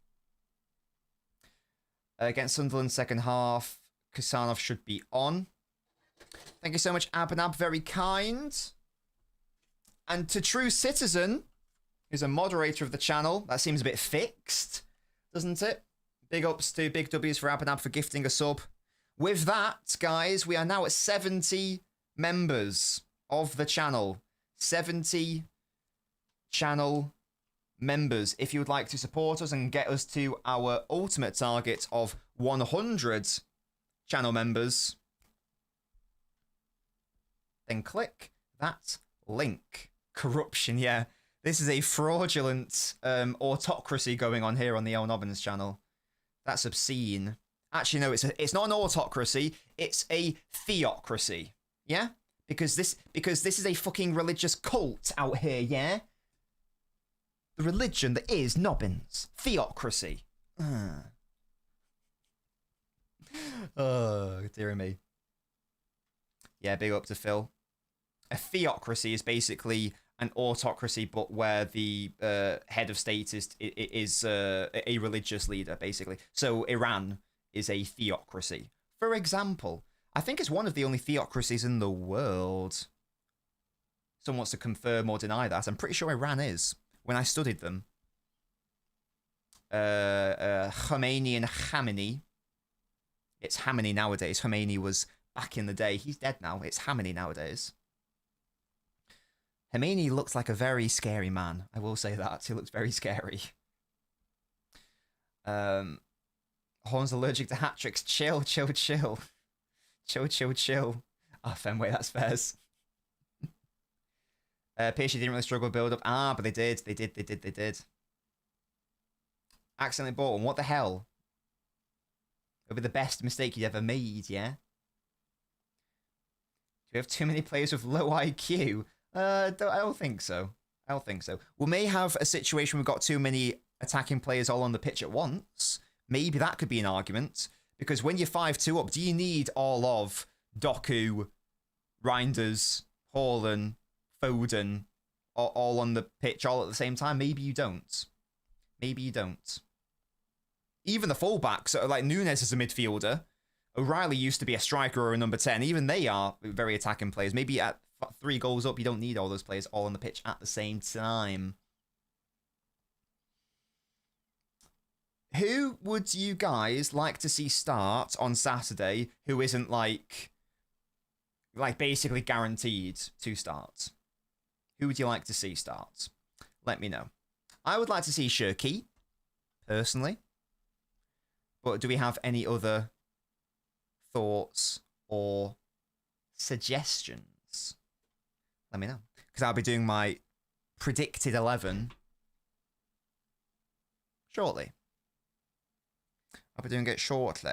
Against Sunderland second half, Kusanov should be on. Thank you so much, Abnab. Very kind. And to True Citizen, who's a moderator of the channel, that seems a bit fixed, doesn't it? Big ups to Big W's for Abnab for gifting a sub. With that, guys, we are now at 70 members of the channel. 70 channel members. If you would like to support us and get us to our ultimate target of 100 channel members, then click that link. Corruption, yeah. This is a fraudulent autocracy going on here on the LNobbins channel. That's obscene. Actually, no, it's not an autocracy. It's a theocracy. Yeah? Because this is a fucking religious cult out here, yeah? The religion that is Nobbins. Theocracy. Oh, dear me. Yeah, big up to Phil. A theocracy is basically an autocracy, but where the head of state is a religious leader, basically. So Iran is a theocracy. For example, I think it's one of the only theocracies in the world. Someone wants to confirm or deny that. I'm pretty sure Iran is. When I studied them. Khomeini and Khamenei. It's Khamenei nowadays. Khomeini was back in the day. He's dead now. It's Khamenei nowadays. Khomeini looks like a very scary man. I will say that. He looks very scary. Horn's allergic to hat tricks. Chill, chill, chill. Chill, chill, chill. Ah, Fenway, that's fairs. PSG didn't really struggle build up. Ah, but they did. They did. Accidentally bought one. What the hell? It'll be the best mistake you'd ever made, yeah? Do we have too many players with low IQ? I don't think so. I don't think so. We may have a situation where we've got too many attacking players all on the pitch at once. Maybe that could be an argument. Because when you're 5-2 up, do you need all of Doku, Reinders, Haaland, Foden, all on the pitch all at the same time? Maybe you don't. Maybe you don't. Even the fullbacks, like Nunes is a midfielder. O'Reilly used to be a striker or a number 10. Even they are very attacking players. Maybe at 3 goals up, you don't need all those players all on the pitch at the same time. Who would you guys like to see start on Saturday who isn't like basically guaranteed to start? Who would you like to see start? Let me know. I would like to see Shirky, personally. But do we have any other thoughts or suggestions? Let me know. Because I'll be doing my predicted 11 shortly. I'll be doing it shortly.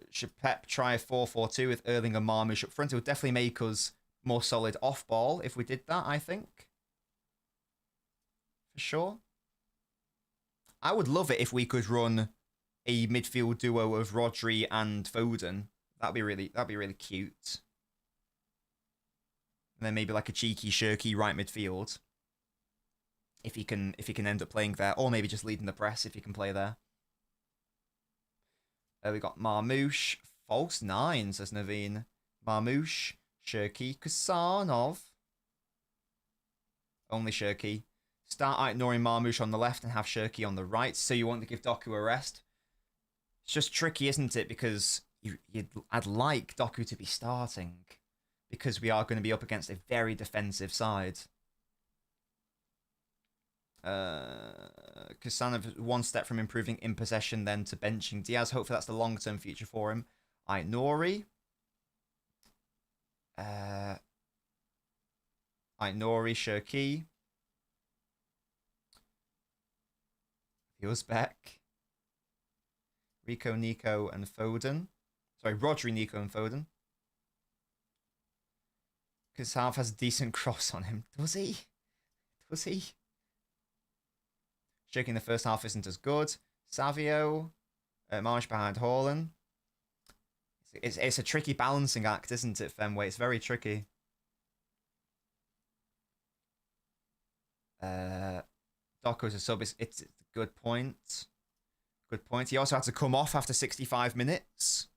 Should Pep try 4-4-2 with Erling and Marmoush up front? It would definitely make us more solid off ball if we did that, I think. For sure. I would love it if we could run a midfield duo of Rodri and Foden. That'd be really cute. And then maybe like a cheeky, shirky right midfield. If he can end up playing there. Or maybe just leading the press if he can play there. We got Marmoush. False 9, says Naveen. Marmoush. Shirky. Kusanov. Only Shirky. Start ignoring Marmoush on the left and have Shirky on the right. So you want to give Doku a rest? It's just tricky, isn't it? Because I'd like Doku to be starting. Because we are going to be up against a very defensive side. Kusanov one step from improving in possession then to benching Diaz. Hopefully that's the long-term future for him. Nori. Nori, Shirky. Uzbek. Rico, Nico, and Foden. Sorry, Rodri, Nico, and Foden. Because Half has a decent cross on him. Does he? Does he? Shaking the first half isn't as good. Savio. Marsh behind Haaland. It's a tricky balancing act, isn't it, Fenway? It's very tricky. Doko's a sub. It's a good point. Good point. He also had to come off after 65 minutes.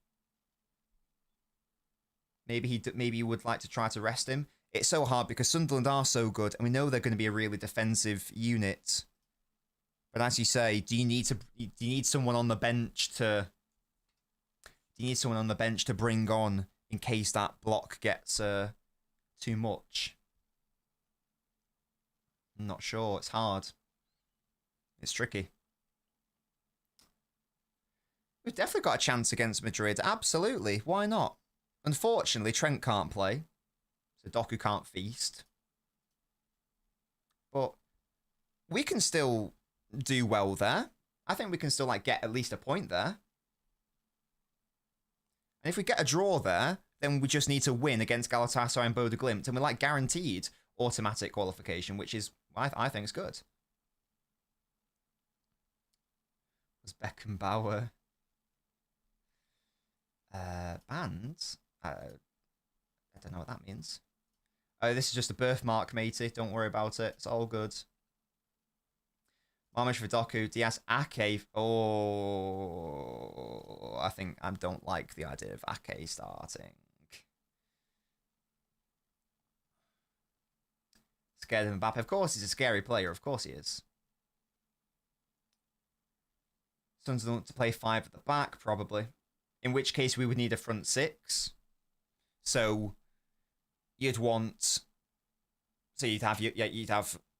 Maybe he would like to try to rest him. It's so hard because Sunderland are so good, and we know they're going to be a really defensive unit. But as you say, do you need someone on the bench to? Do you need someone on the bench to bring on in case that block gets too much? I'm not sure. It's hard. It's tricky. We've definitely got a chance against Madrid. Absolutely. Why not? Unfortunately, Trent can't play. So Doku can't feast. But we can still do well there. I think we can still get at least a point there. And if we get a draw there, then we just need to win against Galatasaray and Bodo Glimt, and we're like guaranteed automatic qualification, which is, I think, is good. Was Beckenbauer banned? I don't know what that means. This is just a birthmark, matey. Don't worry about it. It's all good. Marmish Vidoku, Diaz, Ake. Oh, I think I don't like the idea of Ake starting. Scared of Mbappe. Of course, he's a scary player. Of course he is. Sunderland to play 5 at the back, probably. In which case, we would need a front 6. So you'd want. So you'd have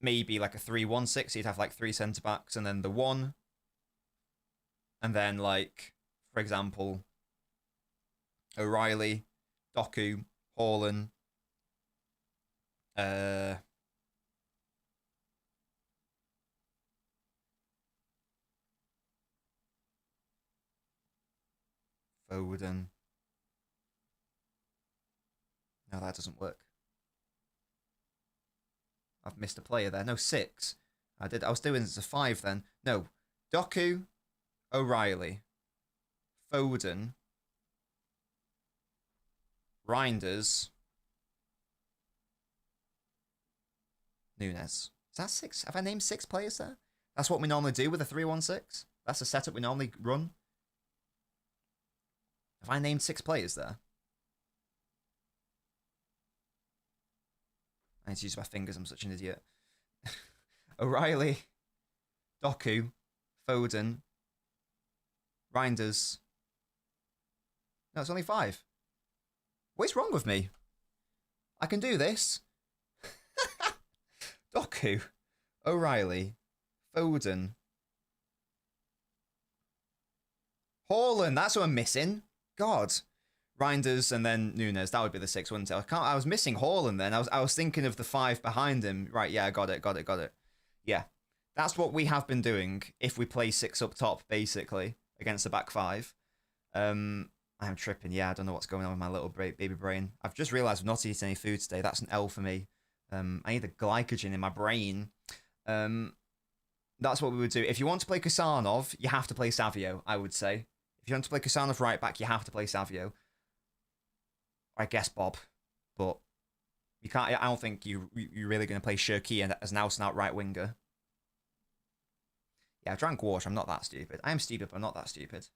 maybe like a 3-1-6. So you'd have like 3 centre backs and then the 1. And then like, for example, O'Reilly, Doku, Haaland, Foden. No, that doesn't work. I've missed a player there. No, 6. I was doing this as a 5 then. No. Doku, O'Reilly, Foden, Reinders, Nunes. Is that 6? Have I named 6 players there? That's what we normally do with a 3-1-6. That's the setup we normally run. Have I named 6 players there? I need to use my fingers, I'm such an idiot. O'Reilly, Doku, Foden, Reinders. No, it's only 5. What's wrong with me? I can do this. Doku, O'Reilly, Foden, Haaland, that's what I'm missing. God. Reinders and then Nunes. That would be the 6, wouldn't it? I was missing Haaland then. I was thinking of the 5 behind him. Right, yeah, got it. Yeah. That's what we have been doing if we play 6 up top, basically, against the back 5. I'm tripping. Yeah, I don't know what's going on with my little baby brain. I've just realised I've not eaten any food today. That's an L for me. I need the glycogen in my brain. That's what we would do. If you want to play Kusanov, you have to play Savio, I would say. If you want to play Kusanov right back, you have to play Savio. I guess Bob, but you can't. I don't think you're really going to play Shirky as an out-and-out right winger. Yeah, I drank water. I'm not that stupid. I am stupid, but I'm not that stupid.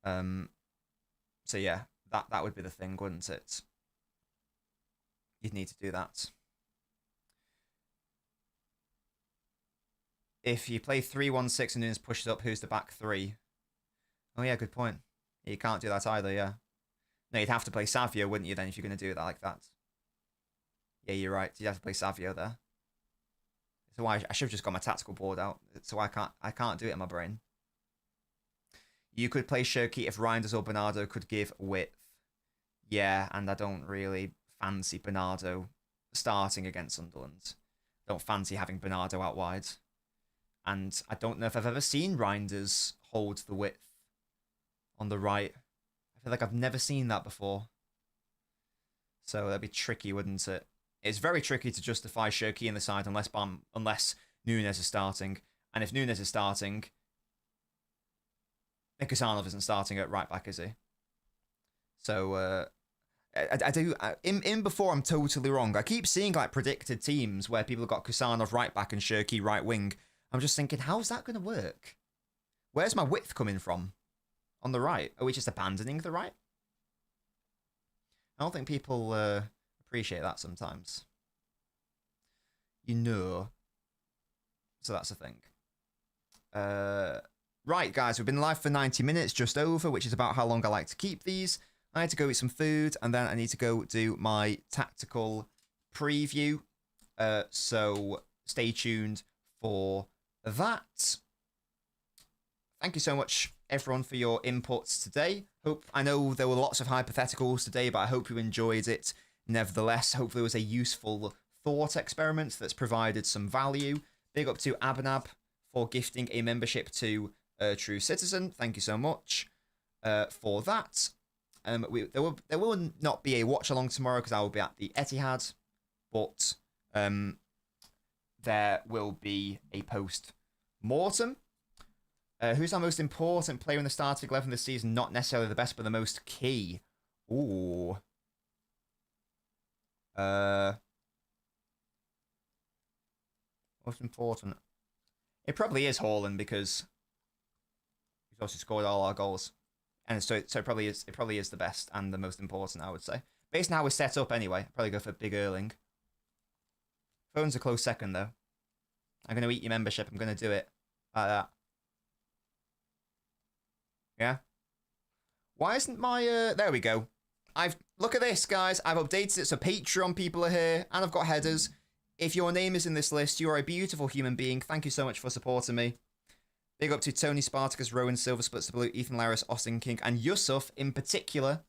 So yeah, that would be the thing, wouldn't it? You'd need to do that. If you play 3-1-6 and Nunes pushes up, who's the back 3? Oh yeah, good point. You can't do that either. Yeah. No, you'd have to play Savio, wouldn't you, then, if you're going to do it like that? Yeah, you're right. You'd have to play Savio there. So I should have just got my tactical board out. So I can't do it in my brain. You could play Shirky if Reinders or Bernardo could give width. Yeah, and I don't really fancy Bernardo starting against Sunderland. Don't fancy having Bernardo out wide. And I don't know if I've ever seen Reinders hold the width on the right. I feel like I've never seen that before. So that'd be tricky, wouldn't it? It's very tricky to justify Shirky in the side unless Nunes is starting. And if Nunes is starting, then Kusanov isn't starting at right back, is he? So in before I'm totally wrong. I keep seeing like predicted teams where people have got Kusanov right back and Shirky right wing. I'm just thinking, how's that going to work? Where's my width coming from? On the right? Are we just abandoning the right? I don't think people appreciate that sometimes. You know. So that's the thing. Right, guys, we've been live for 90 minutes, just over, which is about how long I like to keep these. I need to go eat some food, and then I need to go do my tactical preview. So stay tuned for that. Thank you so much, everyone, for your inputs today. I know there were lots of hypotheticals today, but I hope you enjoyed it nevertheless. Hopefully it was a useful thought experiment that's provided some value. Big up to Abanab for gifting a membership to True Citizen. Thank you so much. for that. There will not be a watch along tomorrow because I will be at the Etihad, but there will be a post mortem. Who's our most important player in the starting 11 this season? Not necessarily the best, but the most key. Ooh. Most important. It probably is Haaland because he's also scored all our goals. And so it probably is the best and the most important, I would say. Based on how we're set up anyway, I'd probably go for Big Erling. Phone's a close second though. I'm gonna eat your membership, I'm gonna do it. Like that. Yeah? Why isn't my there we go. Look at this, guys. I've updated it so Patreon people are here, and I've got headers. If your name is in this list, you are a beautiful human being. Thank you so much for supporting me. Big up to Tony Spartacus, Rowan Silver, Splits the Blue, Ethan Laris, Austin King, and Yusuf in particular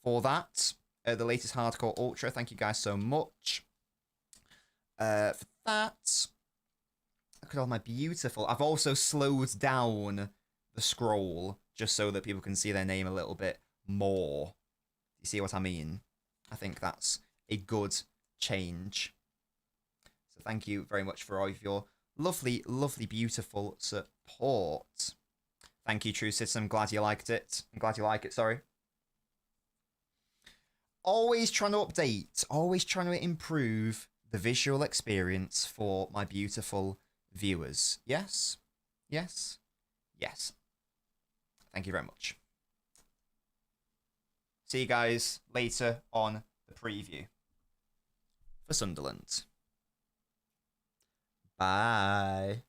for that. The latest Hardcore Ultra. Thank you guys so much. For that. Look at all my beautiful. I've also slowed down the scroll just so that people can see their name a little bit more. You see what I mean? I think that's a good change. So thank you very much for all of your lovely, lovely, beautiful support. Thank you, True Citizen. I'm glad you liked it. I'm glad you like it, sorry. Always trying to update. Always trying to improve the visual experience for my beautiful viewers. Yes? Yes? Yes. Thank you very much. See you guys later on the preview for Sunderland. Bye.